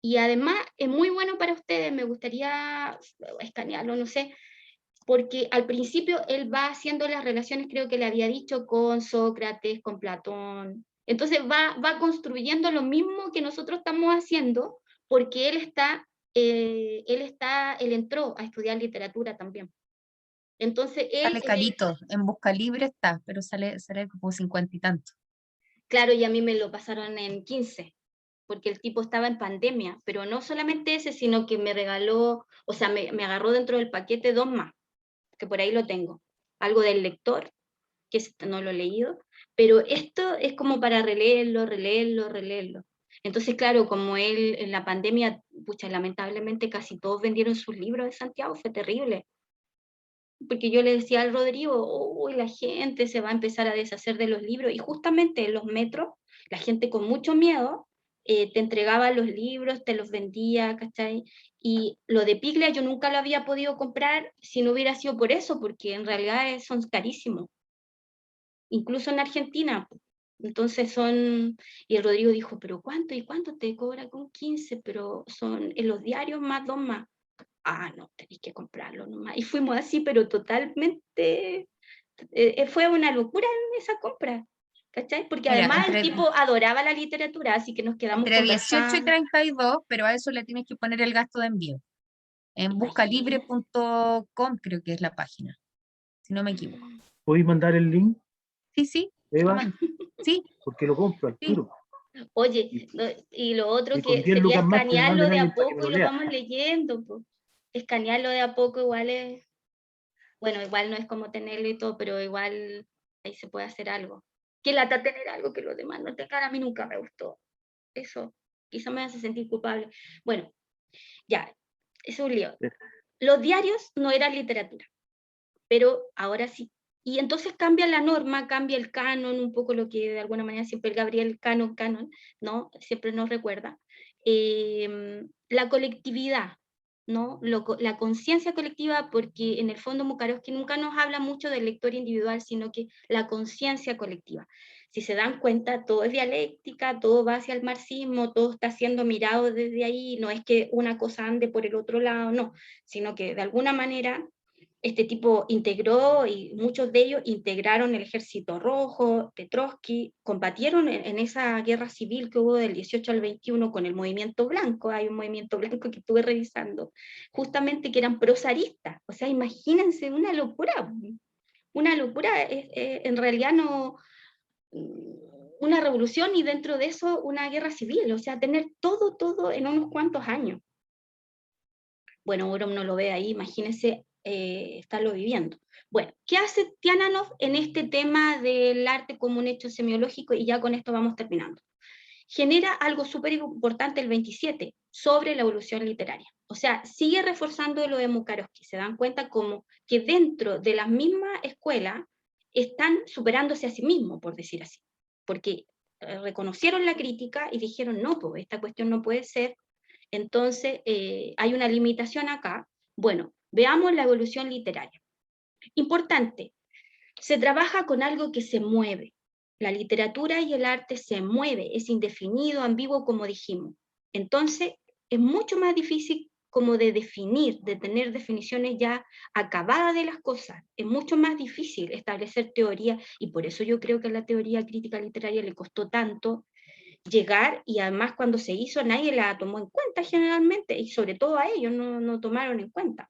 Y además es muy bueno para ustedes, me gustaría escanearlo, no sé, porque al principio él va haciendo las relaciones, creo que le había dicho, con Sócrates, con Platón. Entonces va construyendo lo mismo que nosotros estamos haciendo, porque él entró a estudiar literatura también. Entonces él, Sale carito, en Busca Libre está, pero sale como 50 y tanto. claro, y a mí me lo pasaron en 15, porque el tipo estaba en pandemia, pero no solamente ese, sino que me regaló, o sea, me agarró dentro del paquete 2 más, que por ahí lo tengo. Algo del lector, que no lo he leído, pero esto es como para releerlo. Entonces, claro, como él en la pandemia, pucha, lamentablemente casi todos vendieron sus libros de Santiago, fue terrible. Porque yo le decía al Rodrigo, uy, la gente se va a empezar a deshacer de los libros, y justamente en los metros, la gente con mucho miedo te entregaba los libros, te los vendía, ¿cachai? Y lo de Piglia yo nunca lo había podido comprar si no hubiera sido por eso, porque en realidad son carísimos, incluso en Argentina. Entonces y el Rodrigo dijo, pero ¿cuánto? ¿Y cuánto te cobra con 15? Pero son en los diarios más 2 más. Ah, no, tenéis que comprarlo nomás. Y fuimos así, pero totalmente, fue una locura en esa compra, ¿cachai? Porque Mira, además el tipo adoraba la literatura, así que nos quedamos entre 18 y conversando. 32, pero a eso le tienes que poner el gasto de envío. En Imagínate. buscalibre.com creo que es la página, si no me equivoco. ¿Podéis mandar el link, Sí, te lo Eva? mando. Sí, Porque lo compro al sí. tiro. Oye, y lo otro Y con que 10 sería lucas más que me escanearlo manden de alguien a para que me poco lo y lo lea. vamos leyendo, pues. Escanearlo de a poco igual es, bueno, igual no es como tenerlo y todo, pero igual ahí se puede hacer algo. Que lata tener algo que los demás no tengan, a mí nunca me gustó. Eso quizá me hace sentir culpable. Bueno, ya, es un lío. Los diarios no eran literatura, pero ahora sí. Y entonces cambia la norma, cambia el canon, un poco lo que de alguna manera siempre el Gabriel canon, ¿no? Siempre nos recuerda. La colectividad, ¿no? La conciencia colectiva, porque en el fondo Mukarovsky nunca nos habla mucho del lector individual, sino que la conciencia colectiva. Si se dan cuenta, todo es dialéctica, todo va hacia el marxismo, todo está siendo mirado desde ahí, no es que una cosa ande por el otro lado, no, sino que de alguna manera este tipo integró, y muchos de ellos integraron el Ejército Rojo de Trotsky, combatieron en esa guerra civil que hubo del 18 al 21 con el movimiento blanco. Hay un movimiento blanco que estuve revisando, justamente que eran prozaristas. O sea, imagínense, una locura, en realidad no, una revolución y dentro de eso una guerra civil, o sea, tener todo en unos cuantos años. Bueno, uno no lo ve ahí, imagínense estarlo viviendo. Bueno, ¿qué hace Tiananov en este tema del arte como un hecho semiológico? Y ya con esto vamos terminando. Genera algo súper importante el 27, sobre la evolución literaria. O sea, sigue reforzando lo de Mukarovsky. Se dan cuenta como que dentro de la misma escuela están superándose a sí mismos, por decir así. Porque reconocieron la crítica y dijeron, no, pues esta cuestión no puede ser. Entonces, hay una limitación acá. Bueno, veamos la evolución literaria. Importante, se trabaja con algo que se mueve. La literatura y el arte se mueve, es indefinido, ambiguo, como dijimos. Entonces, es mucho más difícil como de definir, de tener definiciones ya acabadas de las cosas. Es mucho más difícil establecer teoría, y por eso yo creo que a la teoría crítica literaria le costó tanto llegar, y además cuando se hizo nadie la tomó en cuenta generalmente, y sobre todo a ellos no tomaron en cuenta.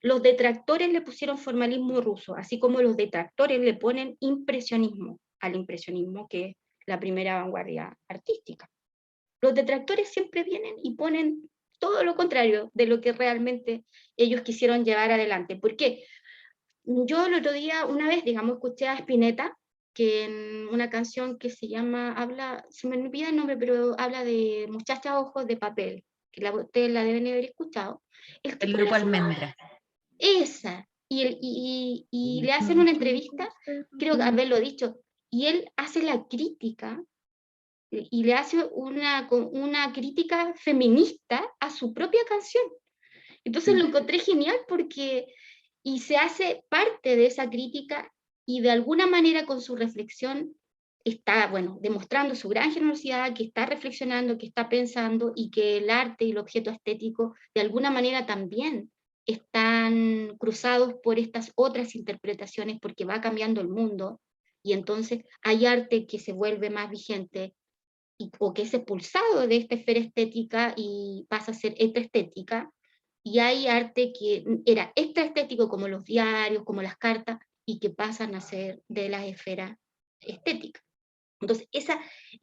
Los detractores le pusieron formalismo ruso, así como los detractores le ponen impresionismo al impresionismo, que es la primera vanguardia artística. Los detractores siempre vienen y ponen todo lo contrario de lo que realmente ellos quisieron llevar adelante. ¿Por qué? Yo el otro día, una vez, digamos, escuché a Spinetta, que en una canción que se llama, se me olvida el nombre, pero habla de Muchacha Ojos de Papel, que ustedes la deben haber escuchado. El El tipo grupo le hace Almendra. esa, y le hacen una entrevista, creo que haberlo dicho, y él hace la crítica, y le hace una crítica feminista a su propia canción. Entonces lo encontré genial porque, y se hace parte de esa crítica, y de alguna manera con su reflexión está, bueno, demostrando su gran generosidad, que está reflexionando, que está pensando, y que el arte y el objeto estético de alguna manera también están cruzados por estas otras interpretaciones, porque va cambiando el mundo, y entonces hay arte que se vuelve más vigente, o que es expulsado de esta esfera estética y pasa a ser estética, y hay arte que era extraestético, como los diarios, como las cartas, y que pasan a ser de la esfera estética. Entonces,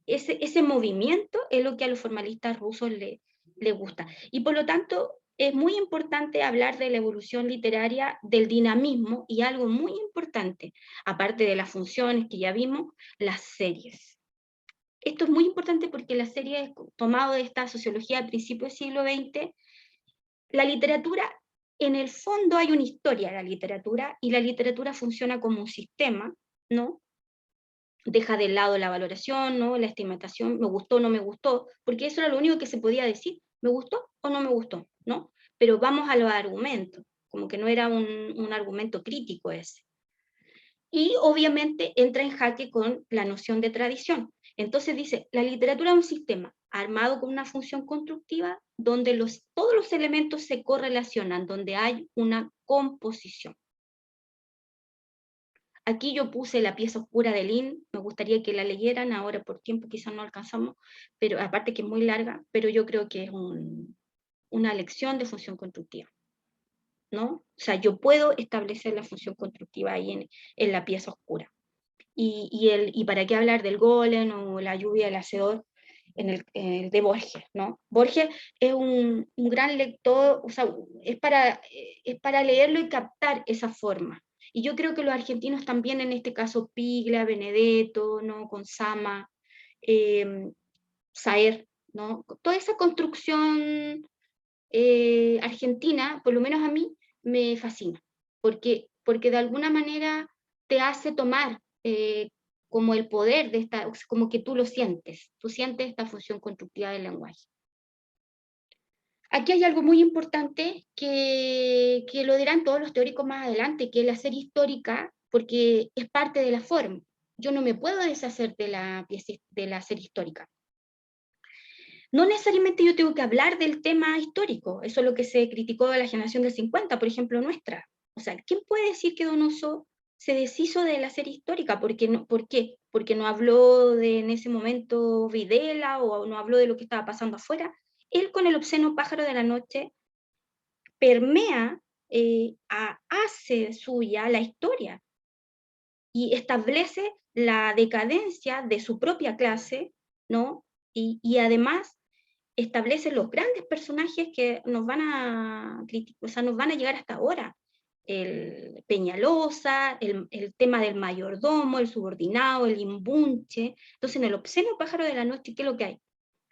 ese movimiento es lo que a los formalistas rusos les gusta. Y por lo tanto, es muy importante hablar de la evolución literaria, del dinamismo, y algo muy importante, aparte de las funciones que ya vimos, las series. Esto es muy importante porque la serie es tomado de esta sociología de principios del siglo XX. La literatura, en el fondo hay una historia de la literatura, y la literatura funciona como un sistema, ¿no? Deja de lado la valoración, ¿no? La estigmatización, me gustó o no me gustó, porque eso era lo único que se podía decir, me gustó o no me gustó, ¿no? Pero vamos a los argumentos, como que no era un argumento crítico ese. Y obviamente entra en jaque con la noción de tradición. Entonces dice, la literatura es un sistema armado con una función constructiva donde todos los elementos se correlacionan, donde hay una composición. Aquí yo puse La pieza oscura de Lin, me gustaría que la leyeran, ahora por tiempo quizás no alcanzamos, pero aparte que es muy larga, pero yo creo que es una lección de función constructiva, ¿no? O sea, yo puedo establecer la función constructiva ahí en La pieza oscura. Y para qué hablar del golem o la lluvia del hacedor de Borges, ¿no? Borges es un gran lector, o sea, es para leerlo y captar esa forma. Y yo creo que los argentinos también, en este caso Piglia, Benedetto, ¿no? Gonzama, Saer, ¿no? Toda esa construcción argentina, por lo menos a mí, me fascina, porque de alguna manera te hace tomar como el poder de como que tú sientes esta función constructiva del lenguaje. Aquí hay algo muy importante que lo dirán todos los teóricos más adelante, que es la serie histórica, porque es parte de la forma. yo no me puedo deshacer de de la serie histórica. No necesariamente yo tengo que hablar del tema histórico, eso es lo que se criticó de la generación del 50, por ejemplo, nuestra. O sea, ¿quién puede decir que Donoso se deshizo de la serie histórica? ¿Por qué? Porque no habló de en ese momento Videla o no habló de lo que estaba pasando afuera. Él con el obsceno pájaro de la noche permea, hace suya la historia y establece la decadencia de su propia clase, ¿no? Y además establece los grandes personajes que nos van a o sea, nos van a llegar hasta ahora. El Peñalosa, el tema del mayordomo, el subordinado, el imbunche. Entonces, en el obsceno pájaro de la noche, ¿qué es lo que hay?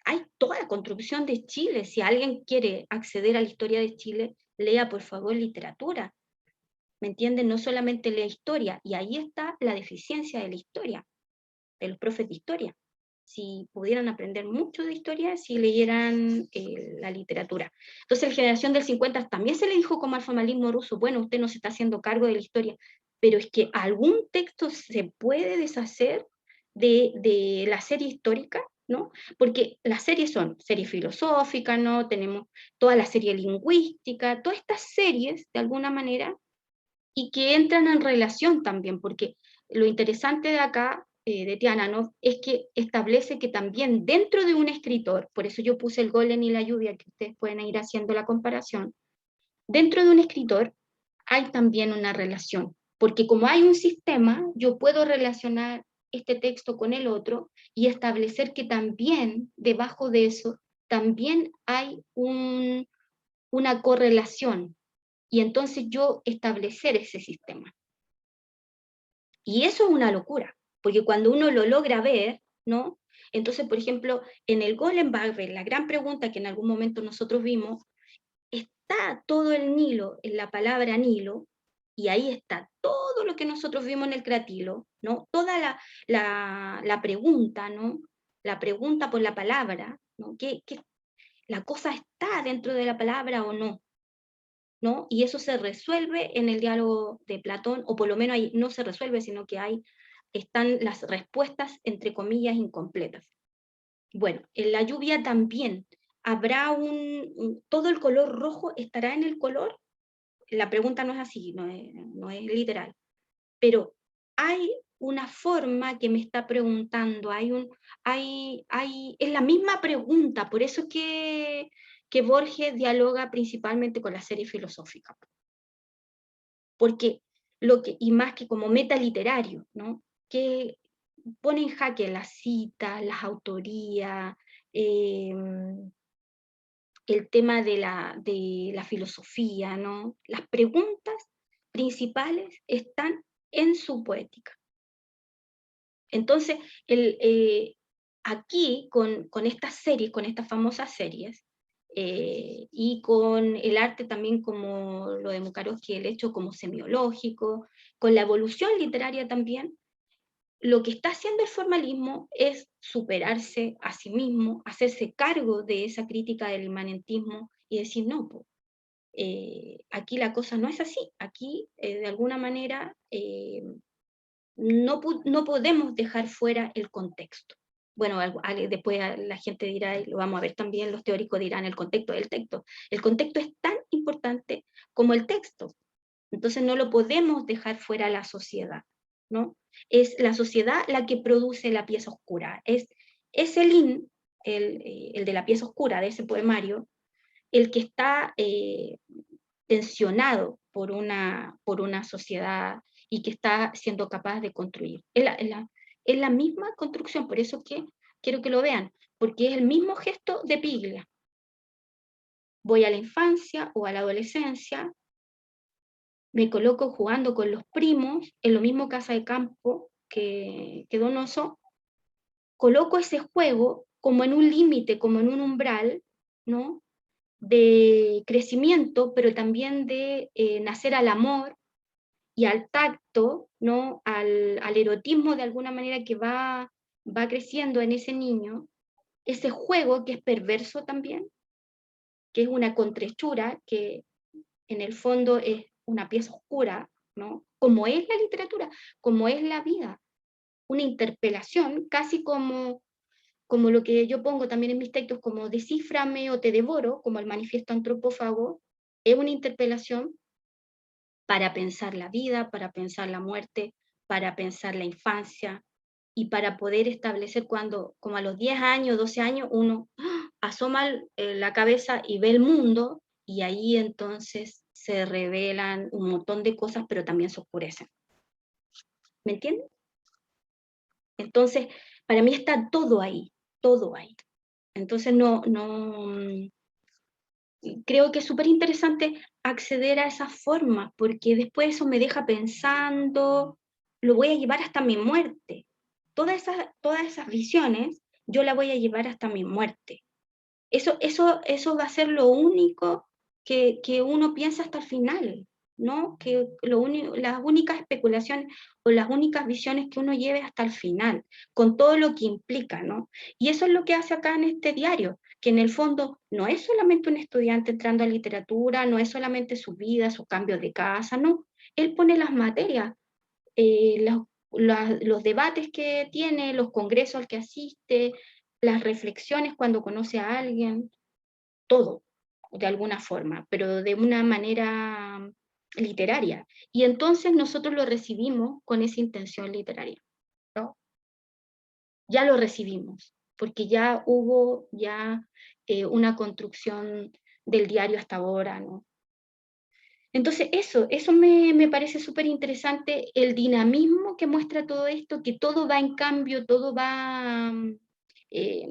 Hay toda la construcción de Chile. Si alguien quiere acceder a la historia de Chile, lea por favor literatura. ¿Me entienden? No solamente lea historia. Y ahí está la deficiencia de la historia, de los profes de historia. Si pudieran aprender mucho de historia, si leyeran la literatura. Entonces, la generación del 50 también se le dijo como al formalismo ruso, bueno, usted no se está haciendo cargo de la historia, pero es que algún texto se puede deshacer de la serie histórica, ¿no? Porque las series son series filosóficas, ¿no? Tenemos toda la serie lingüística, todas estas series, de alguna manera, y que entran en relación también, porque lo interesante de acá, de Tiana, ¿no? Es que establece que también dentro de un escritor, por eso yo puse el golem y la lluvia, que ustedes pueden ir haciendo la comparación, dentro de un escritor hay también una relación, porque como hay un sistema, yo puedo relacionar este texto con el otro y establecer que también debajo de eso también hay una correlación, y entonces yo establecer ese sistema. Y eso es una locura, porque cuando uno lo logra ver, ¿no? Entonces, por ejemplo, en el Golem Bagger, la gran pregunta que en algún momento nosotros vimos, está todo el Nilo en la palabra Nilo, y ahí está todo lo que nosotros vimos en el Cratilo, ¿no? Toda la pregunta, ¿no? La pregunta por la palabra, ¿no? ¿La cosa está dentro de la palabra o no? ¿No? Y eso se resuelve en el diálogo de Platón, o por lo menos ahí no se resuelve, sino que están las respuestas, entre comillas, incompletas. Bueno, en la lluvia también habrá todo el color rojo estará en el color. La pregunta no es así, no es literal, pero hay una forma que me está preguntando, es la misma pregunta, por eso que Borges dialoga principalmente con la serie filosófica. Porque y más que como meta literario, ¿no? Que pone en jaque las citas, las autorías, el tema de la filosofía, ¿no? Las preguntas principales están en su poética. Entonces, aquí, con estas series, con estas famosas series, y con el arte también como lo de Mukarovsky, el hecho como semiológico, con la evolución literaria también, lo que está haciendo el formalismo es superarse a sí mismo, hacerse cargo de esa crítica del inmanentismo y decir, no, aquí la cosa no es así, aquí de alguna manera no podemos dejar fuera el contexto. Bueno, después la gente dirá, y lo vamos a ver también, los teóricos dirán el contexto del texto. El contexto es tan importante como el texto. Entonces no lo podemos dejar fuera a la sociedad, ¿no? Es la sociedad la que produce la pieza oscura. Es Céline, el de la pieza oscura, de ese poemario, el que está tensionado por una sociedad y que está siendo capaz de construir. Es la misma construcción, por eso que quiero que lo vean, porque es el mismo gesto de Piglia. Voy a la infancia o a la adolescencia, me coloco jugando con los primos, en lo mismo casa de campo que Donoso, coloco ese juego como en un límite, como en un umbral, ¿no? De crecimiento, pero también de nacer al amor y al tacto, ¿no? Al erotismo de alguna manera que va creciendo en ese niño, ese juego que es perverso también, que es una contrechura, que en el fondo es una pieza oscura, ¿no? Como es la literatura, como es la vida. una interpelación, casi como lo que yo pongo también en mis textos, como descíframe o te devoro, como el manifiesto antropófago, es una interpelación para pensar la vida, para pensar la muerte, para pensar la infancia, y para poder establecer cuando, como a los 10 años, 12 años, uno asoma la cabeza y ve el mundo, y ahí entonces se revelan un montón de cosas, pero también se oscurecen. ¿Me entiendes? Entonces, para mí está todo ahí, todo ahí. Entonces, creo que es súper interesante acceder a esa forma, porque después eso me deja pensando, lo voy a llevar hasta mi muerte. Todas esas visiones, yo las voy a llevar hasta mi muerte. Eso va a ser lo único que uno piensa hasta el final, ¿no? Que las únicas especulaciones o las únicas visiones que uno lleve hasta el final, con todo lo que implica, ¿no? Y eso es lo que hace acá en este diario, que en el fondo no es solamente un estudiante entrando a literatura, no es solamente su vida, sus cambios de casa, no. Él pone las materias, los debates que tiene, los congresos al que asiste, las reflexiones cuando conoce a alguien, todo, de alguna forma, pero de una manera literaria. Y entonces nosotros lo recibimos con esa intención literaria, ¿no? Ya lo recibimos, porque ya hubo una construcción del diario hasta ahora, ¿no? Entonces eso me parece súper interesante, el dinamismo que muestra todo esto, que todo va en cambio, todo va, eh,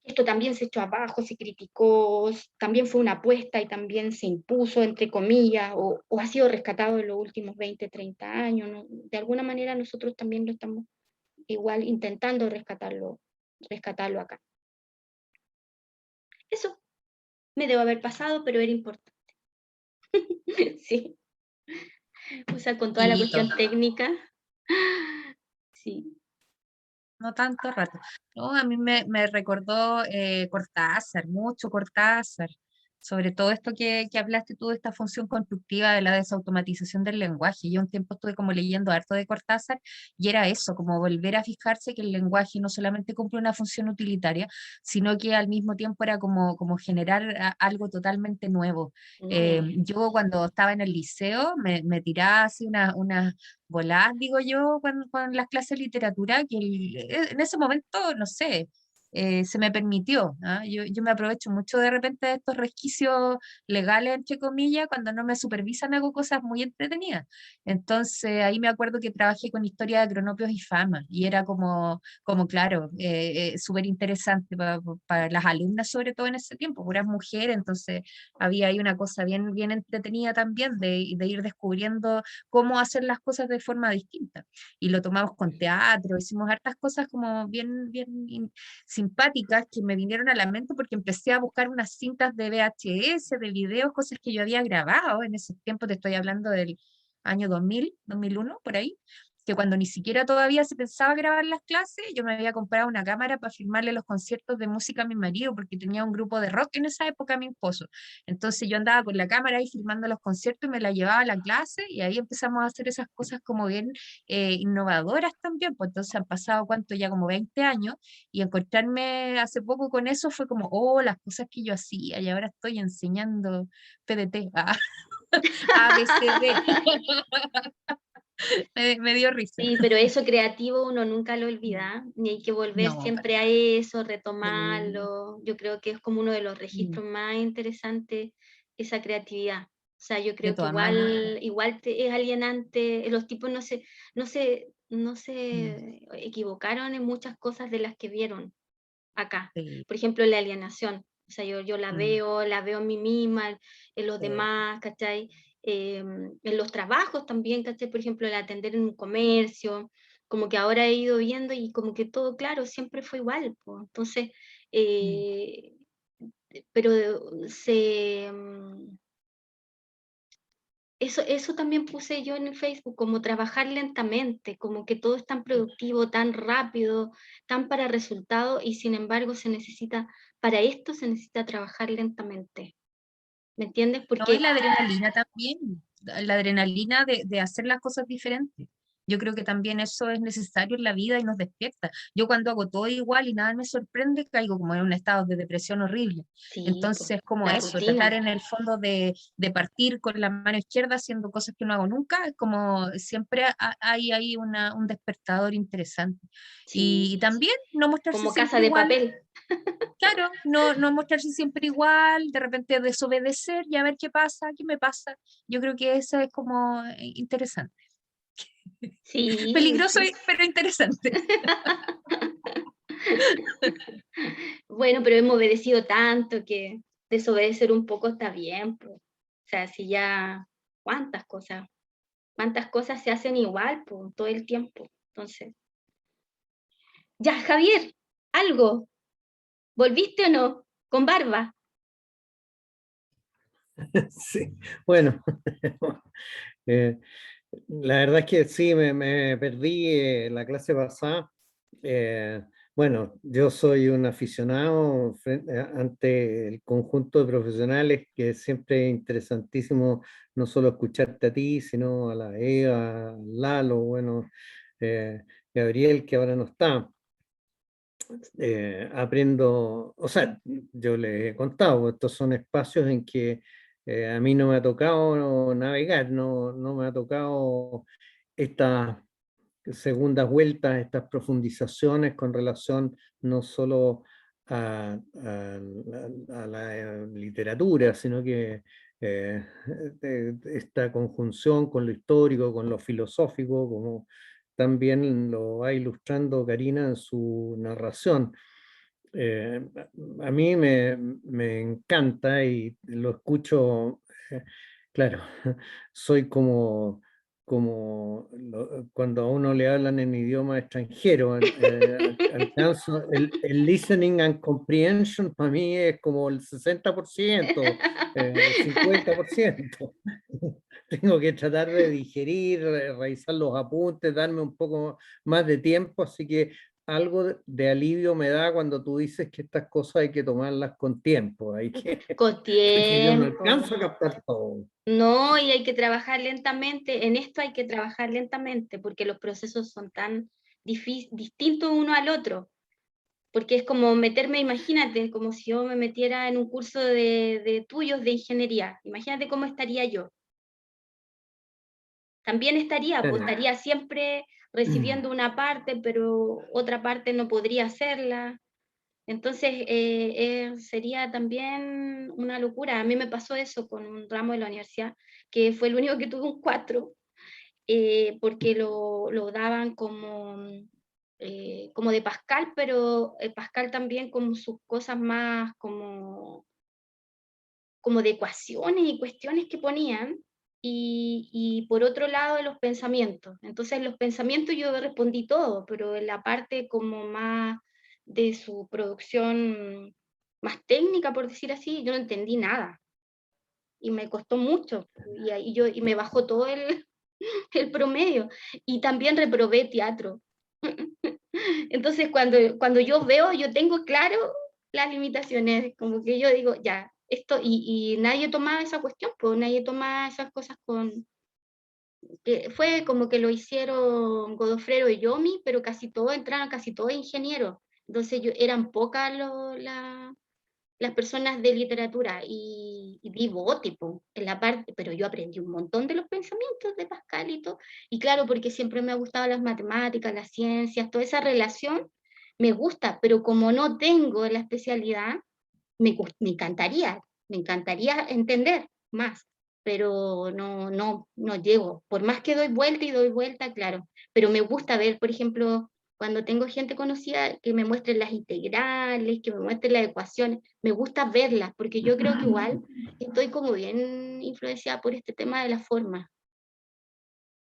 esto también se echó abajo, se criticó, también fue una apuesta y también se impuso, entre comillas, o ha sido rescatado en los últimos 20, 30 años, ¿no? De alguna manera nosotros también lo estamos igual intentando rescatarlo acá. Eso me debo haber pasado, pero era importante. Sí. O sea, con toda la Poquito, cuestión técnica. Sí. no tanto rato. No, a mí me recordó Cortázar, mucho Cortázar, sobre todo esto que hablaste tú de esta función constructiva de la desautomatización del lenguaje. Yo un tiempo estuve como leyendo harto de Cortázar y era eso, como volver a fijarse que el lenguaje no solamente cumple una función utilitaria, sino que al mismo tiempo era como generar algo totalmente nuevo. Yo cuando estaba en el liceo me tiraba así una voladas, digo yo, con las clases de literatura, que en ese momento, no sé, se me permitió. ¿Ah? Yo me aprovecho mucho de repente de estos resquicios legales, entre comillas, cuando no me supervisan, hago cosas muy entretenidas. Entonces, ahí me acuerdo que trabajé con historia de cronopios y fama, y era como claro, súper interesante para las alumnas, sobre todo en ese tiempo, puras mujeres, entonces había ahí una cosa bien entretenida también de ir descubriendo cómo hacer las cosas de forma distinta. Y lo tomamos con teatro, hicimos hartas cosas como bien simpáticas que me vinieron a la mente porque empecé a buscar unas cintas de VHS, de videos, cosas que yo había grabado en ese tiempo, te estoy hablando del año 2000, 2001, por ahí, que cuando ni siquiera todavía se pensaba grabar las clases, yo me había comprado una cámara para filmarle los conciertos de música a mi marido, porque tenía un grupo de rock en esa época mi esposo. Entonces yo andaba con la cámara ahí filmando los conciertos y me la llevaba a la clase y ahí empezamos a hacer esas cosas como bien innovadoras también. Pues entonces han pasado cuánto ya como 20 años y encontrarme hace poco con eso fue como, oh, las cosas que yo hacía y ahora estoy enseñando PDT, ABCD. Me dio risa. Sí, pero eso creativo uno nunca lo olvida, ni hay que volver No, siempre a eso, sí. retomarlo. Yo creo que es como uno de los Mm, registros más interesantes, esa creatividad. O sea, yo de creo que todas maneras. igual es alienante, los tipos no Mm, se equivocaron en muchas cosas de las que vieron acá. sí, Por ejemplo, la alienación. O sea, yo mm, la veo en mí misma, en los sí, demás, ¿cachai? En los trabajos también, ¿cachai? Por ejemplo, el atender en un comercio, como que ahora he ido viendo y como que todo, claro, siempre fue igual, po. Entonces, mm, eh, pero eso también puse yo en el Facebook, como trabajar lentamente, como que todo es tan sí. productivo, tan rápido, tan para resultado, y sin embargo para esto se necesita trabajar lentamente. ¿Me entiendes? No, y Porque la adrenalina también, la adrenalina de hacer las cosas diferentes. Yo creo que también eso es necesario en la vida y nos despierta. Yo cuando hago todo igual y nada me sorprende, caigo como en un estado de depresión horrible. Sí, pues, Entonces, como la eso, tratar rutina. en el fondo de partir con la mano izquierda haciendo cosas que no hago nunca, es como siempre hay ahí un despertador interesante. Y Sí, también no mostrarse como Casa siempre de igual, Papel. claro, no mostrarse siempre igual, de repente desobedecer y a ver qué pasa, qué me pasa. Yo creo que eso es como interesante. Sí, Peligroso, sí. pero interesante. Bueno, pero hemos obedecido tanto que desobedecer un poco está bien, pues. O sea, si ya, cuántas cosas se hacen igual, pues, todo el tiempo. Entonces, ya, Javier, algo, ¿volviste o no? Con barba. Sí, bueno, eh, la verdad es que sí, me perdí la clase pasada. Eh, bueno, yo soy un aficionado ante el conjunto de profesionales, que es siempre interesantísimo no solo escucharte a ti, sino a la Eva, a Lalo, bueno, Gabriel, que ahora no está. Aprendo, o sea, yo le he contado, estos son espacios en que a mí no me ha tocado navegar, no me ha tocado estas segundas vueltas, estas profundizaciones con relación no solo a la literatura, sino que esta conjunción con lo histórico, con lo filosófico, como también lo va ilustrando Karina en su narración. Eh, a mí me encanta y lo escucho, claro, soy cuando a uno le hablan en idioma extranjero, alcanzo el listening and comprehension para mí es como el 60%, 50%. Tengo que tratar de digerir, revisar los apuntes, darme un poco más de tiempo, así que algo de alivio me da cuando tú dices que estas cosas hay que tomarlas con tiempo, Con porque yo no tiempo. alcanzo a captar todo. No, y hay que trabajar lentamente. En esto hay que trabajar lentamente porque los procesos son tan distintos uno al otro. Porque es como meterme, imagínate, como si yo me metiera en un curso de tuyos de ingeniería. Imagínate cómo estaría yo. También estaría, pues estaría siempre recibiendo una parte, pero otra parte no podría hacerla. Entonces, sería también una locura. A mí me pasó eso con un ramo de la universidad, que fue el único que tuve un 4, porque lo daban como de Pascal, pero Pascal también con sus cosas más como de ecuaciones y cuestiones que ponían, y por otro lado los pensamientos. Entonces los pensamientos yo respondí todo, pero en la parte como más de su producción más técnica, por decir así, yo no entendí nada y me costó mucho y me bajó todo el promedio y también reprobé teatro. Entonces cuando yo veo, yo tengo claro las limitaciones, como que yo digo, ya, esto, y nadie tomaba esa cuestión, pues nadie tomaba esas cosas que fue como que lo hicieron Godofredo y Yomi, pero casi todos entraron, casi todos ingenieros. Entonces eran pocas las personas de literatura y vivo tipo en la parte, pero yo aprendí un montón de los pensamientos de Pascal y todo, y claro, porque siempre me ha gustado las matemáticas, las ciencias, toda esa relación me gusta, pero como no tengo la especialidad, me encantaría entender más, pero no llego, por más que doy vuelta, claro, pero me gusta ver, por ejemplo, cuando tengo gente conocida que me muestren las integrales, que me muestren las ecuaciones, me gusta verlas, porque yo creo que igual estoy como bien influenciada por este tema de las formas.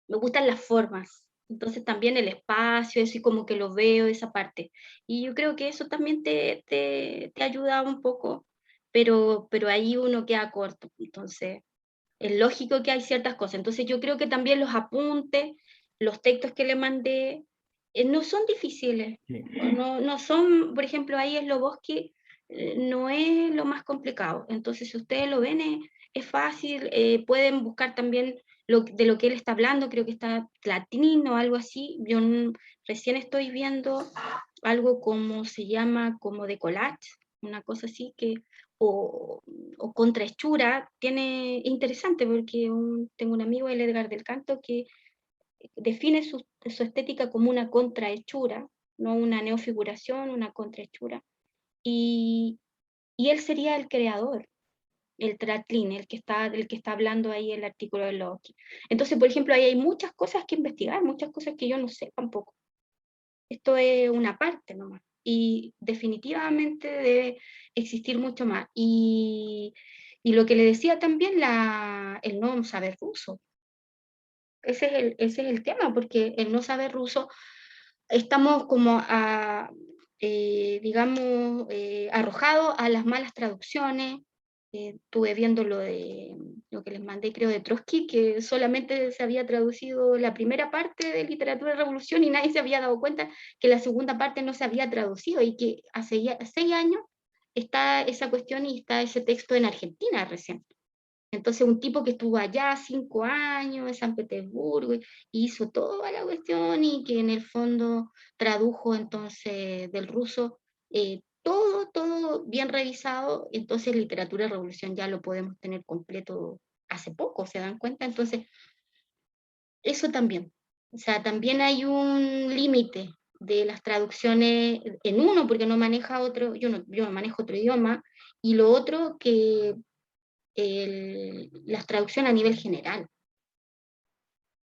Me gustan las formas. Entonces también el espacio, eso y como que lo veo, esa parte. Y yo creo que eso también te ayuda un poco, pero ahí uno queda corto. Entonces, es lógico que hay ciertas cosas. Entonces yo creo que también los apuntes, los textos que le mandé, no son difíciles. Sí. No son, por ejemplo, ahí es Sloboski, no es lo más complicado. Entonces, si ustedes lo ven, es fácil. Pueden buscar también de lo que él está hablando, creo que está Tlatlin o algo así. Yo recién estoy viendo algo como se llama, como de collage, una cosa así, o contrahechura, interesante porque tengo un amigo, el Edgar del Canto, que define su estética como una contrahechura, no una neofiguración, una contrahechura, y él sería el creador, el Tlatlin, el que está hablando ahí el artículo de Loki. Entonces, por ejemplo, ahí hay muchas cosas que investigar, muchas cosas que yo no sé tampoco. Esto es una parte nomás, y definitivamente debe existir mucho más. Y lo que le decía también, el no saber ruso. Ese es el tema, porque el no saber ruso, estamos como digamos, arrojados a las malas traducciones. Estuve viendo lo que les mandé, creo, de Trotsky, que solamente se había traducido la primera parte de Literatura de Revolución y nadie se había dado cuenta que la segunda parte no se había traducido, y que hace ya 6 años está esa cuestión y está ese texto en Argentina recién. Entonces, un tipo que estuvo allá 5 años en San Petersburgo, y hizo toda la cuestión, y que en el fondo tradujo entonces del ruso todo bien revisado. Entonces, Literatura de Revolución ya lo podemos tener completo hace poco, ¿se dan cuenta? Entonces, eso también. O sea, también hay un límite de las traducciones en uno, porque no maneja otro, yo no manejo otro idioma, y lo otro que las traducciones a nivel general.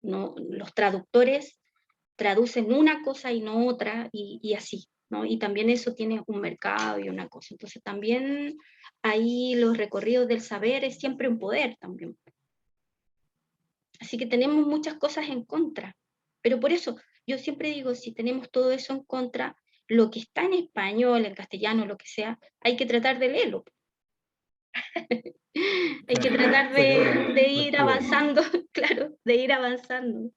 ¿No? Los traductores traducen una cosa y no otra, y así, ¿no? Y también eso tiene un mercado y una cosa. Entonces también ahí los recorridos del saber es siempre un poder también. Así que tenemos muchas cosas en contra. Pero por eso yo siempre digo, si tenemos todo eso en contra, lo que está en español, en castellano, lo que sea, hay que tratar de leerlo. Hay que tratar de ir avanzando, claro, de ir avanzando.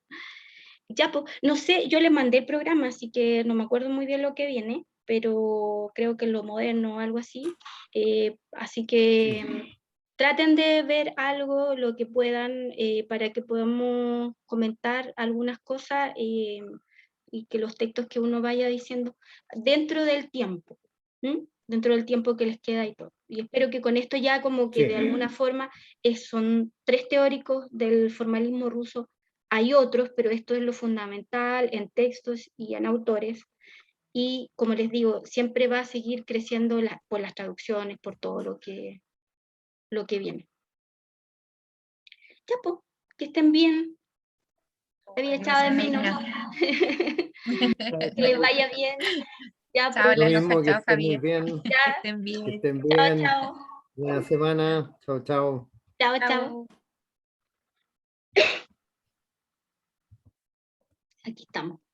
Ya, pues, no sé, yo le mandé el programa, así que no me acuerdo muy bien lo que viene, pero creo que es lo moderno o algo así. Así que traten de ver algo, lo que puedan, para que podamos comentar algunas cosas, y que los textos que uno vaya diciendo dentro del tiempo, ¿m? Dentro del tiempo que les queda y todo. Y espero que con esto ya como que Sí. de alguna forma son 3 teóricos del formalismo ruso. Hay otros, pero esto es lo fundamental en textos y en autores. Y como les digo, siempre va a seguir creciendo por las traducciones, por todo lo que viene. Ya, pues, que estén bien. Te había echado de menos. Que les vaya bien. Ya, Chao, Lo la mismo, Loja, que chao, estén muy Javier. bien, Que ya, estén que bien. estén chao, bien. chao. Buena semana. Chao, chao. Chao, chao. Chao. Aquí estamos.